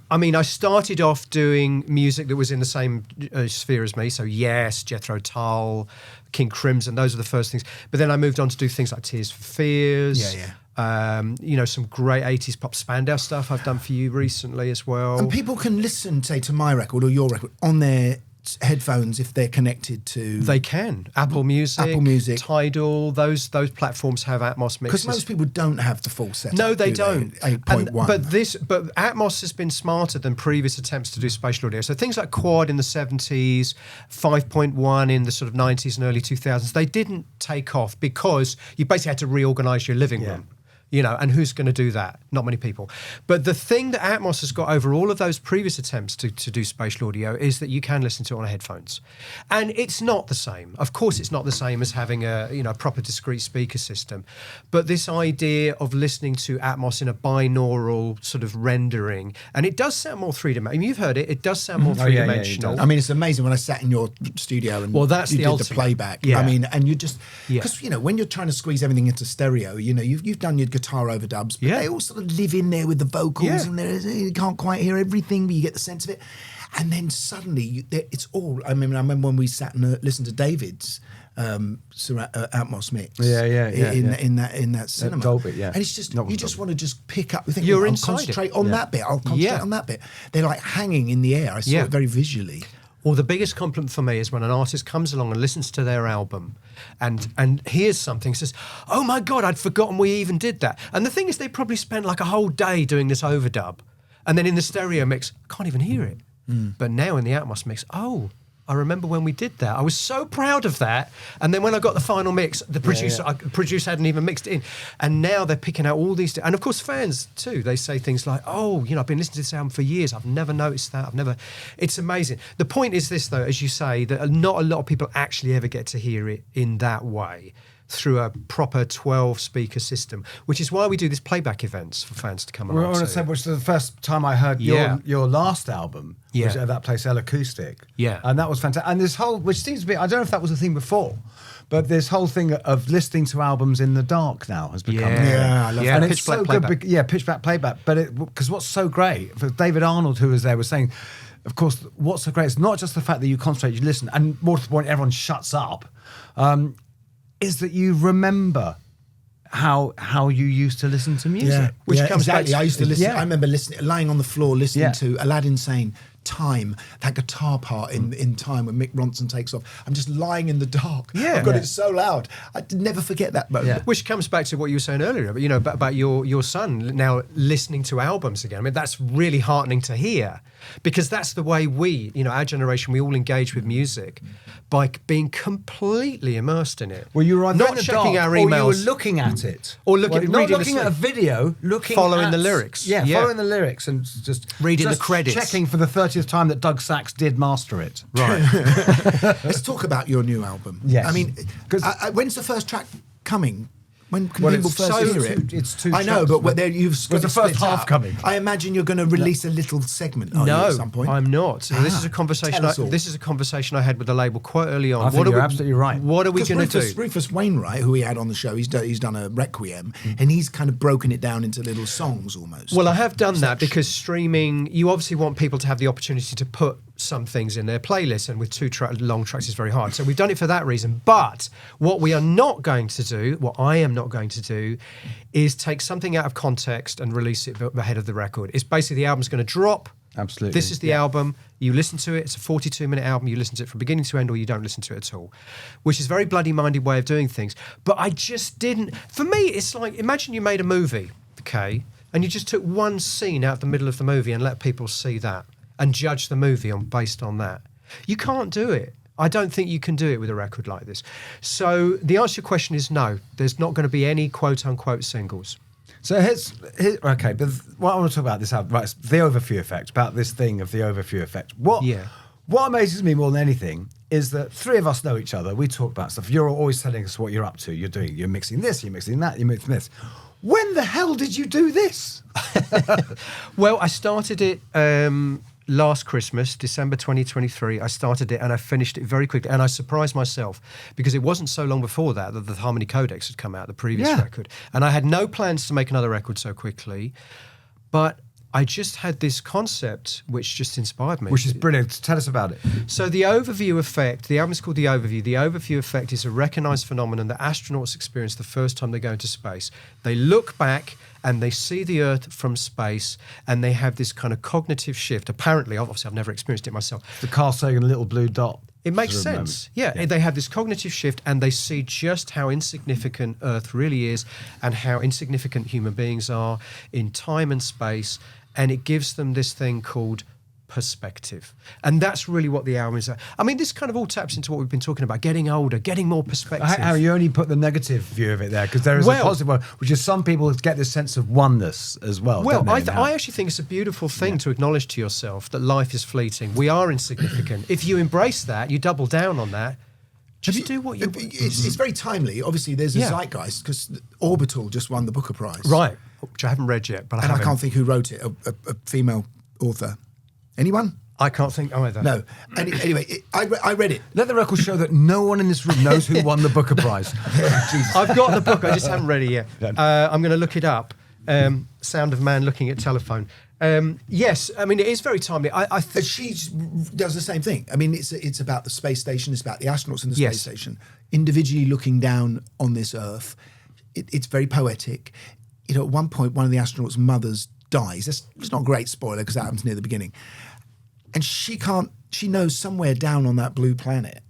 I mean, I started off doing music that was in the same sphere as me. So, yes, Jethro Tull, King Crimson, those are the first things. But then I moved on to do things like Tears for Fears. Some great 80s pop Spandau stuff I've done for you recently as well. And people can listen, say, to my record or your record on their headphones if they're connected to. They can. Apple Music, Tidal, those platforms have Atmos mixes. Because most people don't have the full setup. No, they do don't. 8.1. But Atmos has been smarter than previous attempts to do spatial audio. So things like Quad in the 70s, 5.1 in the sort of 90s and early 2000s, they didn't take off because you basically had to reorganize your living room. And who's going to do that? Not many people. But the thing that Atmos has got over all of those previous attempts to do spatial audio is that you can listen to it on headphones. And it's not the same. Of course, it's not the same as having a proper discrete speaker system. But this idea of listening to Atmos in a binaural sort of rendering, and it does sound more three-dimensional. I mean, you've heard it. It does sound more Oh, yeah, three-dimensional. it does. I mean, it's amazing when I sat in your studio and that's you the did ultimate. the playback. Yeah. I mean, and you just Yeah. because when you're trying to squeeze everything into stereo, you've done your guitar overdubs, but Yeah. they all sort of live in there with the vocals, Yeah. and you can't quite hear everything, but you get the sense of it. And then suddenly, it's all. I mean, I remember when we sat and listened to David's Atmos mix. In that cinema. Dolby, yeah. And it's just Not you just Dolby. want to just pick up. Think, You're I'll inside it. concentrate on Yeah. that bit. I'll concentrate Yeah. on that bit. They're like hanging in the air. I saw Yeah. it very visually. Well, the biggest compliment for me is when an artist comes along and listens to their album and hears something, says, "Oh my God, I'd forgotten we even did that." And the thing is, they probably spent like a whole day doing this overdub. And then in the stereo mix, can't even hear it. But now in the Atmos mix, I remember when we did that. I was so proud of that. And then when I got the final mix, the producer hadn't even mixed it in. And now they're picking out all these. And of course, fans too. They say things like, I've been listening to this album for years. I've never noticed that. It's amazing. The point is this, though, as you say, that not a lot of people actually ever get to hear it in that way through a proper 12-speaker system, which is why we do these playback events for fans to come Well, I along want to. to say, which was the first time I heard Yeah. your last album, Yeah. which at that place, El Acoustic. Yeah. And that was fantastic. And this whole, which seems to be, I don't know if that was a thing before, but this whole thing of listening to albums in the dark now has become Yeah. a thing. Yeah, I love Yeah, And pitch it's so black good. playback. Pitch black playback. But because what's so great, for David Arnold, who was there, was saying, of course, what's so great is not just the fact that you concentrate, you listen, and more to the point, everyone shuts up, is that you remember how you used to listen to music. Which comes exactly. back I used to listen. Yeah. I remember lying on the floor listening Yeah. to Aladdin saying "Time," that guitar part in Time when Mick Ronson takes off. I'm just lying in the dark. Yeah. I've got Yeah. it so loud. I'd never forget that moment. Yeah. Which comes back to what you were saying earlier, about your son now listening to albums again. I mean, that's really heartening to hear, because that's the way we, our generation, we all engage with music by being completely immersed in it. Well, you were either not in the checking dark, our or you emails, were looking at it, Or looking- not reading the looking at a slip. video, looking Following at the lyrics. Yeah, Yeah. following the lyrics and just Reading the just credits. checking for the 30 30th time that Doug Sachs did master it. Right. Let's talk about your new album. Yes. I mean, 'Cause- when's the first track coming? When can Well, people it's first so- hear it? it's two I know, tracks, but but- there you've When's got the it first split half out. coming? I imagine you're going to release a little segment are you, at some point. I'm not. So this is a conversation. Tell us all. This is a conversation I had with the label quite early on. I think you're absolutely right. What are we Because going to do? Rufus Wainwright, who we had on the show, he's done a Requiem, and he's kind of broken it down into little songs almost. Well, I have done that because streaming, you obviously want people to have the opportunity to put some things in their playlist, and with long tracks is very hard. So we've done it for that reason. But what we are not going to do, what I am not going to do, is take something out of context and release it ahead of the record. It's basically the album's going to drop. Absolutely. This is the album. You listen to it. It's a 42-minute album. You listen to it from beginning to end, or you don't listen to it at all, which is a very bloody-minded way of doing things. But I just didn't. For me, it's like, imagine you made a movie, okay, and you just took one scene out of the middle of the movie and let people see that and judge the movie based on that. You can't do it. I don't think you can do it with a record like this. So the answer to your question is no. There's not going to be any quote-unquote singles. So here's okay, but what I want to talk about this album, right, it's the overview effect, about this thing of the overview effect. What amazes me more than anything is that three of us know each other. We talk about stuff. You're always telling us what you're up to. You're doing. You're mixing this. You're mixing that. You're mixing this. When the hell did you do this? Well, I started it last Christmas, December 2023. I started it and I finished it very quickly. And I surprised myself because it wasn't so long before that the Harmony Codex had come out, the previous record. And I had no plans to make another record so quickly. But I just had this concept which just inspired me. Which is brilliant. Tell us about it. So the overview effect, the album is called The Overview. The overview effect is a recognized phenomenon that astronauts experience the first time they go into space. They look back and they see the Earth from space and they have this kind of cognitive shift. Apparently, obviously I've never experienced it myself. The Carl Sagan little blue dot. It makes sort of sense. moment. Yeah, they have this cognitive shift and they see just how insignificant Earth really is and how insignificant human beings are in time and space. And it gives them this thing called perspective. And that's really what the album is. I mean, this kind of all taps into what we've been talking about, getting older, getting more perspective. How you only put the negative view of it there, because there is a positive one, which is some people get this sense of oneness as well. Well, don't they, I actually think it's a beautiful thing to acknowledge to yourself that life is fleeting. We are insignificant. If you embrace that, you double down on that, just do what you want. It's very timely. Obviously, there's a zeitgeist because Orbital just won the Booker Prize. Right, which I haven't read yet, but I can't think who wrote it, a female author. Anyone? I can't think either. No. Anyway, I read it. Let the record show that no one in this room knows who won the Booker Prize. Jesus. I've got the book, I just haven't read it yet. I'm going to look it up. Sound of Man Looking at Telephone. Yes, I mean, it is very timely. I think She does the same thing. I mean, it's about the space station. It's about the astronauts in the space station, individually looking down on this Earth. It's very poetic. You know, at one point, one of the astronauts' mothers dies. It's not a great spoiler because that happens near the beginning. And she knows somewhere down on that blue planet,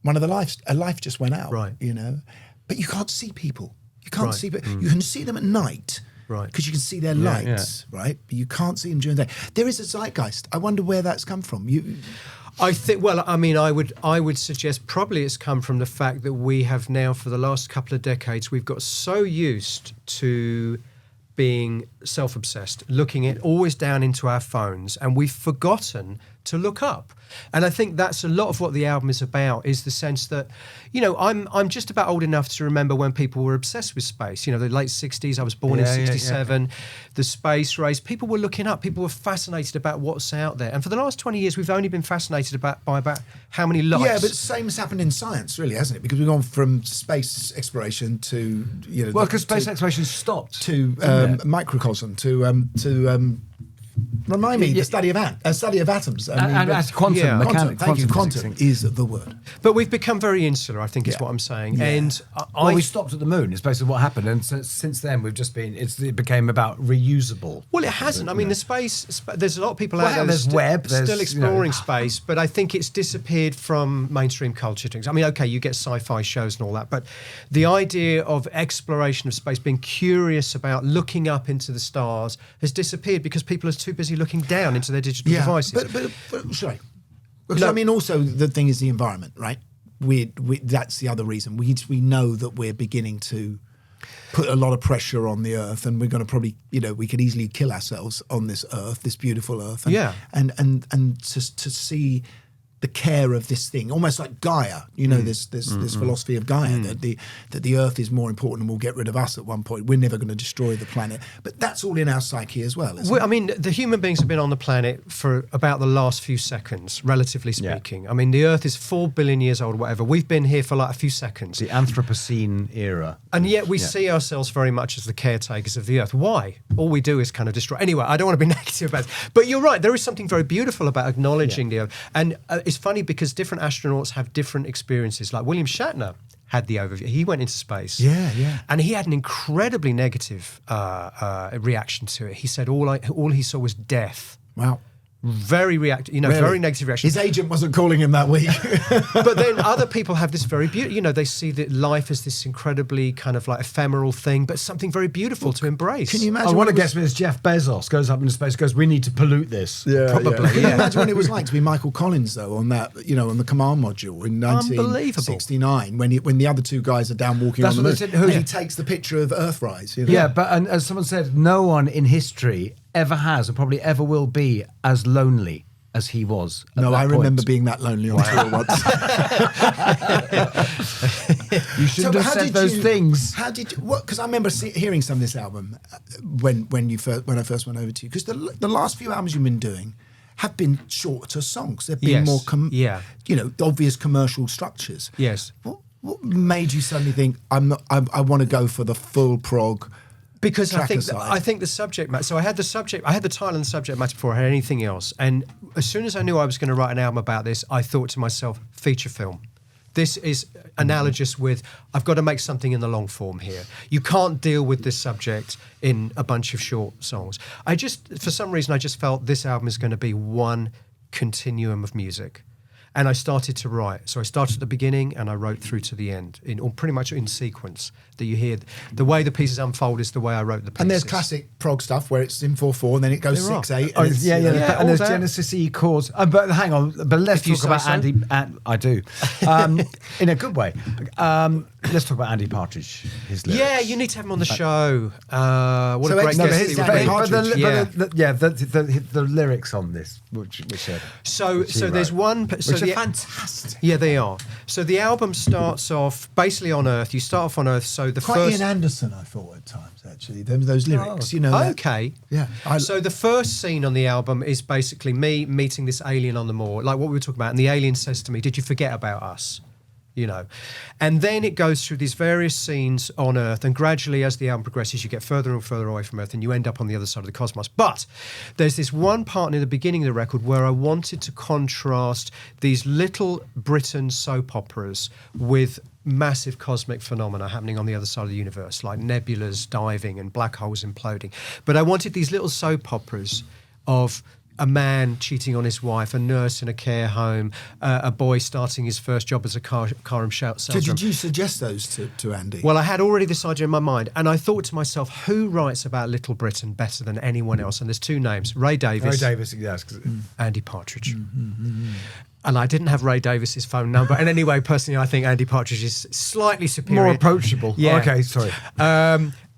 a life just went out. Right. You know, but you can't see people. You can't Right. see, but you can see them at night. Right. Because you can see their lights, right? But you can't see them during the day. There is a zeitgeist. I wonder where that's come from. I think. Well, I mean, I would suggest probably it's come from the fact that we have now, for the last couple of decades, we've got so used to being self-obsessed, looking at always down into our phones, and we've forgotten to look up. And I think that's a lot of what the album is about, is the sense that, you know, I'm just about old enough to remember when people were obsessed with space. You know, the late 60s, I was born in 67, the space race, people were looking up, people were fascinated about what's out there. And for the last 20 years, we've only been fascinated by about how many lights. Yeah, but the same has happened in science, really, hasn't it? Because we've gone from space exploration to, you know... Well, because space exploration stopped. To microcosm, to remind me, the study of atoms. And quantum mechanics. Thank you. Quantum is the word. But we've become very insular, I think is what I'm saying. Yeah. And Well, we stopped at the moon. It's basically what happened, and since then we've just been. It became about reusable. Well, it hasn't. I mean, the space. There's a lot of people out there. There's web. There's, still exploring space, but I think it's disappeared from mainstream culture. I mean, okay, you get sci-fi shows and all that, but the idea of exploration of space, being curious about looking up into the stars, has disappeared because people are too busy looking down into their digital devices. But sorry. Because I mean, also the thing is the environment, right? That's the other reason. We know that we're beginning to put a lot of pressure on the earth, and we're going to probably, we could easily kill ourselves on this earth, this beautiful earth. And, and to see the care of this thing, almost like Gaia, this philosophy of Gaia, that the earth is more important and will get rid of us at one point. We're never going to destroy the planet. But that's all in our psyche as well, isn't it? I mean, the human beings have been on the planet for about the last few seconds, relatively speaking. I mean, the earth is 4 billion years old, whatever. We've been here for like a few seconds. The Anthropocene era. And yet we see ourselves very much as the caretakers of the earth. Why? All we do is kind of destroy. Anyway, I don't want to be negative about it. But you're right, there is something very beautiful about acknowledging the earth. And it's funny because different astronauts have different experiences. Like William Shatner had the overview. He went into space. Yeah. And he had an incredibly negative reaction to it. He said all he saw was death. Wow. Very reactive, Really? very negative reaction. His agent wasn't calling him that week. But then other people have this very beautiful, they see that life as this incredibly kind of like ephemeral thing, but something very beautiful to embrace. Can you imagine? I want to guess it's Jeff Bezos goes up into space, goes, we need to pollute this. Probably. Can you imagine what it was like to be Michael Collins, though, on that, on the command module in 1969, when the other two guys are down walking on the moon, and he takes the picture of Earthrise. Yeah, but and as someone said, no one in history ever has and probably ever will be as lonely as he was. No, I remember being that lonely on tour once. You shouldn't have said those things. How did you? Because I remember hearing some of this album when I first went over to you. Because the last few albums you've been doing have been shorter songs. They've been more, obvious commercial structures. Yes. What made you suddenly think I want to go for the full prog? Because I think the subject matter. So I had the title and the subject matter before I had anything else. And as soon as I knew I was going to write an album about this, I thought to myself, feature film. This is analogous with, I've got to make something in the long form here. You can't deal with this subject in a bunch of short songs. For some reason, I just felt this album is going to be one continuum of music. And I started to write. So I started at the beginning and I wrote through to the end, pretty much in sequence. That you hear the way the pieces unfold is the way I wrote the pieces. And there's classic prog stuff where it's in 4/4 and then it goes 6/8. And there's Genesis-y chords. But hang on, but let's talk about Andy. I do, in a good way. Let's talk about Andy Partridge. His lyrics. Yeah, you need to have him on the show. What So a great guest he would be. The lyrics on this, which So there's one. Which are fantastic. Yeah, they are. So the album starts off basically on Earth. You start off on Earth. So the quite first Ian Anderson, I thought at times actually. Those lyrics, Okay. Yeah. So the first scene on the album is basically me meeting this alien on the moor, like what we were talking about, and the alien says to me, "Did you forget about us?" And then it goes through these various scenes on Earth, and gradually as the album progresses, you get further and further away from Earth and you end up on the other side of the cosmos. But there's this one part near the beginning of the record where I wanted to contrast these little Britain soap operas with massive cosmic phenomena happening on the other side of the universe, like nebulas diving and black holes imploding. But I wanted these little soap operas of a man cheating on his wife, a nurse in a care home, a boy starting his first job as a car salesman. So did you suggest those to Andy? Well, I had already this idea in my mind, and I thought to myself, who writes about Little Britain better than anyone else? And there's two names, Ray Davies, yes. Andy Partridge. And I didn't have Ray Davis's phone number. And anyway, personally, I think Andy Partridge is slightly superior. More approachable. Yeah. Okay, sorry.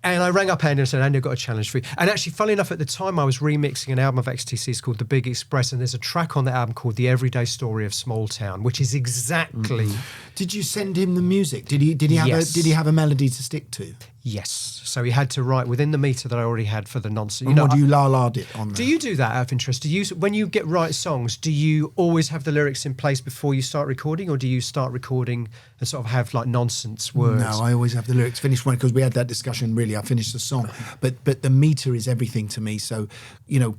And I rang up Andy and said, Andy, I've got a challenge for you. And actually, funnily enough, at the time, I was remixing an album of XTC's called The Big Express, and there's a track on the album called The Everyday Story of Small Town, which is exactly... Did you send him the music? Did he have a melody to stick to? Yes. So he had to write within the meter that I already had for the nonsense. And what do you la-la'd it on there? Do you do that out of interest? When you write songs, do you always have the lyrics in place before you start recording, or do you start recording and sort of have like nonsense words? No, I always have the lyrics finished because we had that discussion. Really, I finished the song, but the meter is everything to me. So,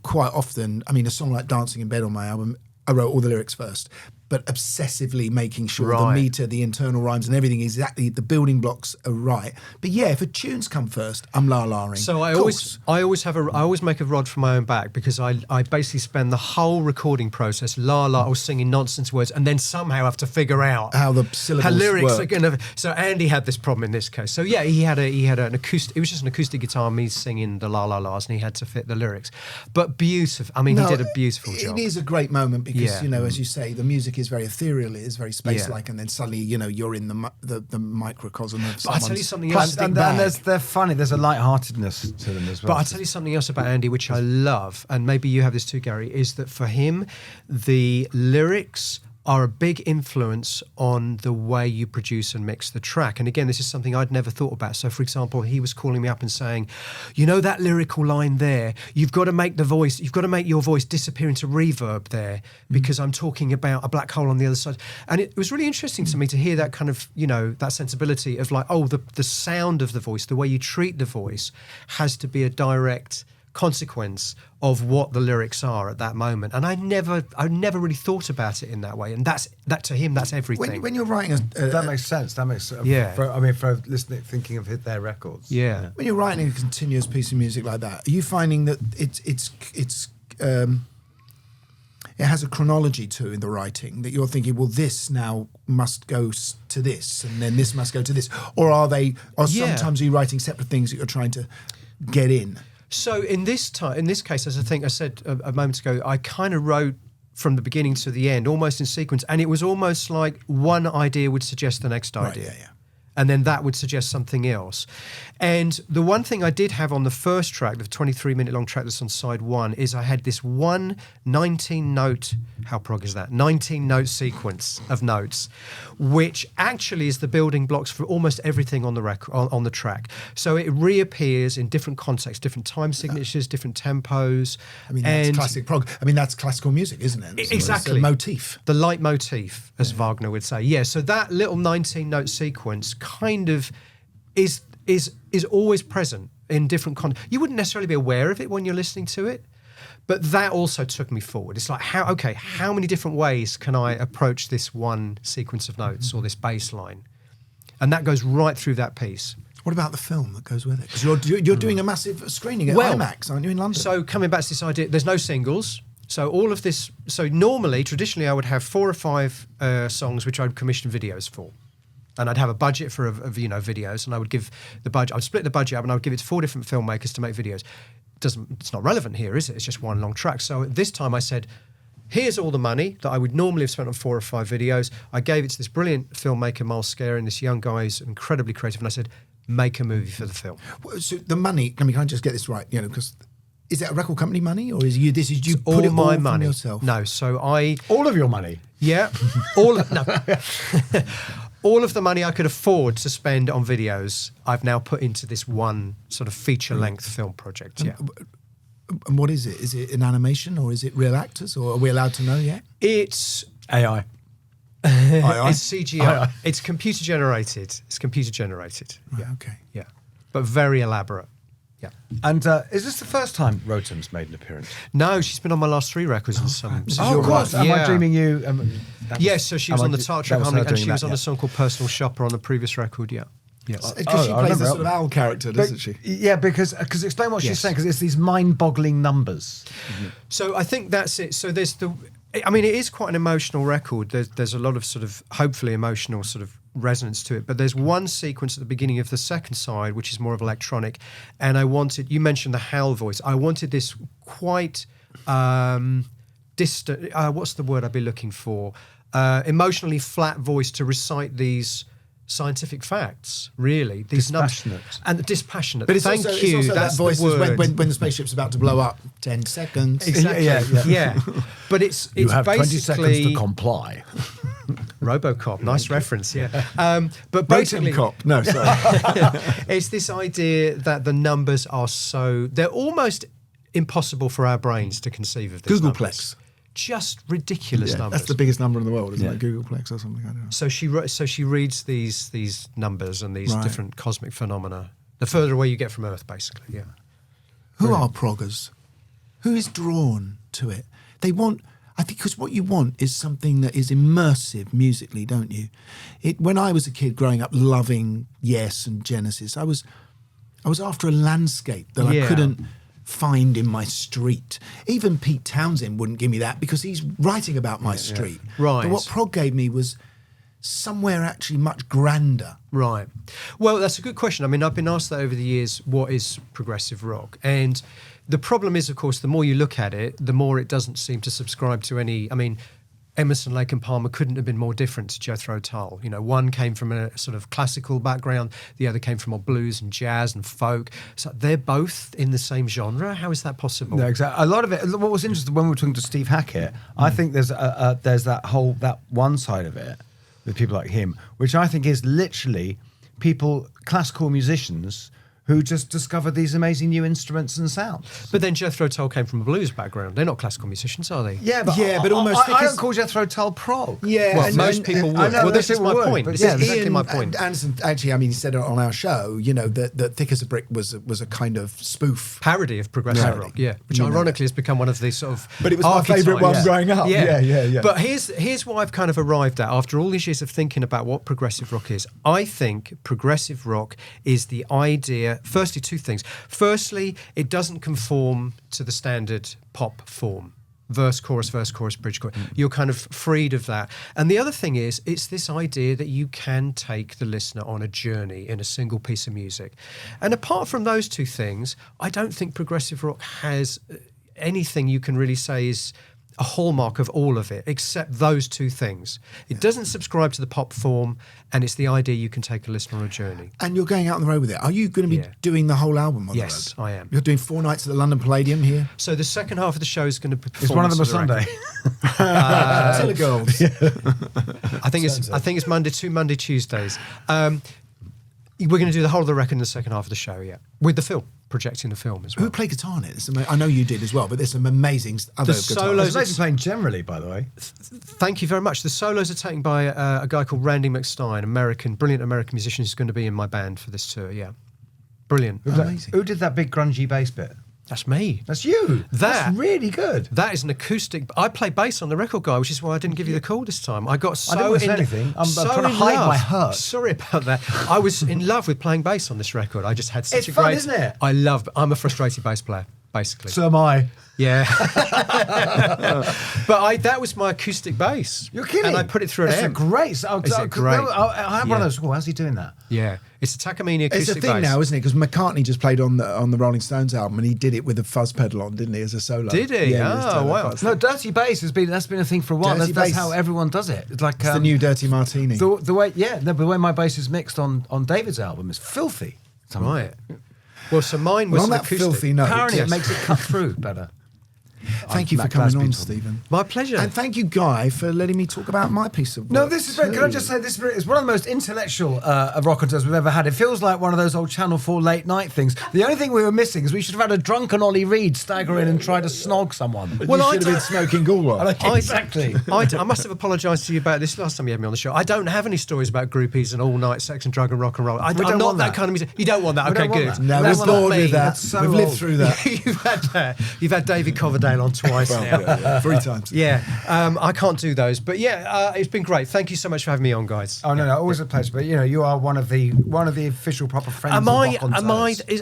quite often, I mean, a song like "Dancing in Bed" on my album, I wrote all the lyrics first, but obsessively making sure the meter, the internal rhymes and everything, exactly the building blocks are right. But yeah, if a tune's come first, I'm la-la-ing. So I always make a rod for my own back, because I basically spend the whole recording process or singing nonsense words, and then somehow have to figure out how the syllables lyrics work. are gonna. So Andy had this problem in this case. So yeah, he had an acoustic. It was just an acoustic guitar, me singing the la la las, and he had to fit the lyrics. But beautiful. I mean, he did a beautiful job. It is a great moment because as you say, the music music is very ethereal, it is very space-like, and then suddenly, you know, you're in the microcosm of But I'll tell you someone's something else. And they're funny. There's a light-heartedness to them as well. But I'll tell you something else about Andy, which I love, and maybe you have this too, Gary, is that for him, the lyrics are a big influence on the way you produce and mix the track. And again, this is something I'd never thought about. So, for example, he was calling me up and saying, you know that lyrical line there, you've got to make your voice disappear into reverb there, because I'm talking about a black hole on the other side. And it was really interesting to me to hear that kind of, you know, that sensibility of like, oh, the sound of the voice, the way you treat the voice has to be a direct consequence of what the lyrics are at that moment. And I never really thought about it in that way. And that to him, that's everything. when you're writing that makes sense. That makes Yeah. for listening, thinking of their records. Yeah. when you're writing a continuous piece of music like that, are you finding that it has a chronology to in the writing, that you're thinking, well, this now must go to this, and then this must go to this, or sometimes are you writing separate things that you're trying to get in? So in this case, as I think I said a moment ago, I kind of wrote from the beginning to the end, almost in sequence, and it was almost like one idea would suggest the next idea. Yeah. And then that would suggest something else. And the one thing I did have on the first track, the 23-minute long track that's on side one, is I had this one 19-note, how prog is that? 19-note sequence of notes, which actually is the building blocks for almost everything on the record, on the track. So it reappears in different contexts, different time signatures, different tempos. I mean, that's classic prog. I mean, that's classical music, isn't it? Exactly. It's a motif. The leitmotif, as Wagner would say. Yeah, so that little 19-note sequence kind of is always present in different contexts. You wouldn't necessarily be aware of it when you're listening to it, but that also took me forward. It's like, how many different ways can I approach this one sequence of notes or this bass line? And that goes right through that piece. What about the film that goes with it? Because you're doing a massive screening at IMAX, aren't you, in London? So coming back to this idea, there's no singles. So all of this, so traditionally I would have 4 or 5 songs which I'd commission videos for. And I'd have a budget for videos, and I would give the budget. I'd split the budget up, and I would give it to 4 different filmmakers to make videos. It's not relevant here, is it? It's just one long track. So this time I said, here's all the money that I would normally have spent on 4 or 5 videos. I gave it to this brilliant filmmaker, Miles Scare, and this young guy who's incredibly creative. And I said, make a movie for the film. So the money, can I just get this right? You know, because is that a record company money, or is you put all it my all money from yourself? No, so all of your money. Yeah, all of the money I could afford to spend on videos, I've now put into this one sort of feature-length film project. Yeah. And what is it? Is it an animation, or is it real actors, or are we allowed to know yet? It's AI. It's CGI. It's computer generated. Right, Yeah. okay. Yeah, but very elaborate. Yeah. And is this the first time Rotom's made an appearance? No, she's been on my last 3 records and some. Oh, of course. Am I dreaming you? Yes, so she was on the Tart Track Harmony, and she was on a a song called Personal Shopper on the previous record, yeah. Yes. Because she I plays remember a sort of owl character, doesn't she? Yeah, because explain what she's Yes. saying, because it's these mind-boggling numbers. So I think that's it. So there's it is quite an emotional record. There's a lot of sort of, hopefully, emotional sort of resonance to it. But there's one sequence at the beginning of the second side, which is more of electronic. And you mentioned the howl voice. I wanted this quite distant, what's the word I'd be looking for? Emotionally flat voice to recite these scientific facts, really. These Dispassionate. And dispassionate. But it's Thank also, you. it's also That's that voice the word. when the spaceship's about to blow up. 10 seconds. Exactly. Yeah. But it's You have 20 basically seconds to comply. RoboCop. Nice reference. Yeah. But Rotom basically, Cop. No, sorry. it's this idea that the numbers are they're almost impossible for our brains to conceive of. This Googleplex. numbers. Just ridiculous Yeah, numbers. that's the biggest number in the world, isn't it? Googleplex or something. I don't know. So she reads these numbers and these Right. different cosmic phenomena. The further away you get from Earth, basically. Yeah. Who are proggers? Who is drawn to it? They want, I think, because what you want is something that is immersive musically, don't you? When I was a kid growing up loving Yes and Genesis, I was after a landscape that I couldn't find in my street. Even Pete Townsend wouldn't give me that because he's writing about my street. Right. But what prog gave me was somewhere actually much grander. Right. Well, that's a good question. I mean, I've been asked that over the years, what is progressive rock? And the problem is, of course, the more you look at it, the more it doesn't seem to subscribe to any... I mean, Emerson, Lake and Palmer couldn't have been more different to Jethro Tull. You know, one came from a sort of classical background, the other came from more blues and jazz and folk. So they're both in the same genre. How is that possible? No, exactly. A lot of it. What was interesting when we were talking to Steve Hackett, I think there's that one side of it with people like him, which I think is literally people, classical musicians, who just discovered these amazing new instruments and sounds. But then Jethro Tull came from a blues background. They're not classical musicians, are they? Yeah, but almost I don't call Jethro Tull prog. Yeah, Well, most people would. I know, Well, this is most my people would, point. but This yeah, is exactly my point. Anderson, actually, I mean, he said it on our show, you know, that Thick as a Brick was a kind of spoof. Parody of progressive Parody. rock, yeah. Which You know. ironically has become one of these sort of But it was my favourite one growing up. Yeah. But here's what I've kind of arrived at after all these years of thinking about what progressive rock is. I think progressive rock is the idea, firstly, two things. Firstly, it doesn't conform to the standard pop form. Verse, chorus, bridge, chorus. You're kind of freed of that. And the other thing is, it's this idea that you can take the listener on a journey in a single piece of music. And apart from those two things, I don't think progressive rock has anything you can really say is a hallmark of all of it, except those two things. It doesn't subscribe to the pop form, and it's the idea you can take a listener on a journey. And you're going out on the road with it. Are you going to be doing the whole album on Yes, the road? I am. You're doing 4 nights at the London Palladium here? So the second half of the show is going to be Is one of them a Sunday? Tell the girls. I think it's Monday, Tuesdays. We're going to do the whole of the record in the second half of the show, yeah, with the film, projecting the film as well. Who played guitar on it? I know you did as well, but there's some amazing other The guitars. solos- It's amazing playing generally, by the way. Thank you very much. The solos are taken by a guy called Randy McStein, brilliant American musician who's going to be in my band for this tour, yeah. Brilliant. Amazing. Who did that big grungy bass bit? That's me. That's you. That's really good. That is an acoustic. I play bass on the record, guy, which is why I didn't give you the call this time. I got so I didn't want to say in, anything. I'm so trying to in hide love. my hurt. Sorry about that. I was in love with playing bass on this record. I just had such It's a fun, great. isn't it? I'm a frustrated bass player, basically. So am I. Yeah. But that was my acoustic bass. You're kidding. And I put it through an It's a amp. great. Is it great? I have one of those. Oh, how's he doing that? Yeah. It's a Takamine acoustic It's a thing bass. now, isn't it? Because McCartney just played on the Rolling Stones album, and he did it with a fuzz pedal on, didn't he, as a solo? Did he? Yeah, Oh, wow. No, dirty bass that's been a thing for a while. Dirty That's bass. how everyone does it. It's like It's the new Dirty Martini. the way my bass is mixed on David's album is filthy. Right. Well, so mine was Well, on an that acoustic. filthy note, Apparently, Yes. it makes it cut through better. Thank you for Matt coming Glasby on, told me. Stephen. My pleasure. And thank you, Guy, for letting me talk about my piece of work. No, this is very, can I just say this is one of the most intellectual Rockonteurs we've ever had. It feels like one of those old Channel 4 late night things. The only thing we were missing is we should have had a drunken Ollie Reed stagger in and try to snog someone. Well, you should have been smoking Gulwa. Exactly. I must have apologised to you about this last time you had me on the show. I don't have any stories about groupies and all night sex and drug and rock and roll. I'm don't not want that that. kind of music. You don't want that. We Okay, don't want good. that. No, That's we're not bored me. with that. That's so We've lived old. through that You've had David Coverdale on twice now. 3 times. Yeah, I can't do those, but yeah, it's been great. Thank you so much for having me on, guys. Oh no, always a pleasure. But you are one of the official proper friends. Am of I Rockonteurs.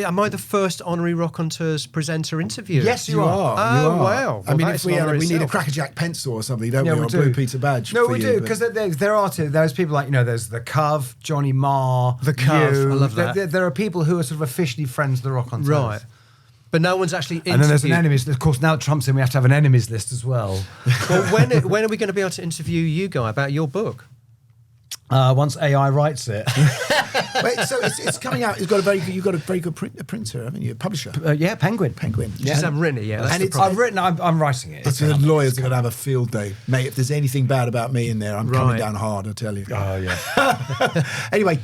am I the first honorary Rockonteurs presenter interview? Yes, You are. Oh, You are. wow. I mean, Well, if that's we an honour need a itself. crackerjack pencil or something, don't Yeah, we? we Or a do. blue Peter badge. No, for we you, do but- because there are there's people like there's the Cove, Johnny Marr, The Cove, you. I love that. There are people who are sort of officially friends of the Rockonteurs. Right. But no one's actually interviewed. And then there's an enemies. Of course, now Trump's in, we have to have an enemies list as well. Well, when are we going to be able to interview you, Guy, about your book? Once AI writes it. Wait, so it's coming out. You've got a very good printer, haven't you? A publisher. Yeah, Penguin. Penguin. You just haven't written it yet. That's And the it's- problem. I'm writing it. It's the lawyers are going to have a field day, mate. If there's anything bad about me in there, I'm coming Right. down hard. I tell you. Oh yeah. Anyway,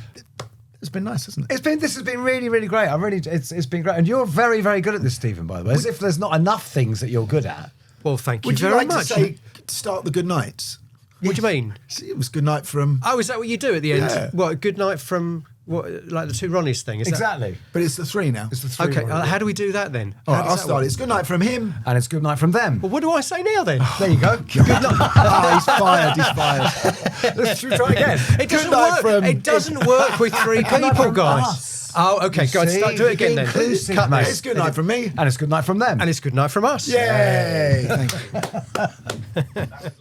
it's been nice, hasn't it? This has been really, really great. It's been great. And you're very, very good at this, Stephen, by the way. As if there's not enough things that you're good at. Well, thank you Would you very like much. to say start the good nights? What do you mean? See, it was good night from. Oh, is that what you do at the end? Yeah. What, good night from, like the two Ronnies thing? Is Exactly. But it's the 3 now. It's the That, three. okay, how do we do that then? All How right, does I'll that start. work? It's good night from him. And it's good night from them. Well, what do I say now then? There you go. He's fired. He's fired. Should we try again? It doesn't night work. from- It doesn't work with 3 Good night people, from guys. us. Oh, okay. Go on, See? do it again Be then. inclusive, Cut mate. this. It's good night from me. And it's good night from them. And it's good night from us. Yay! Thank you.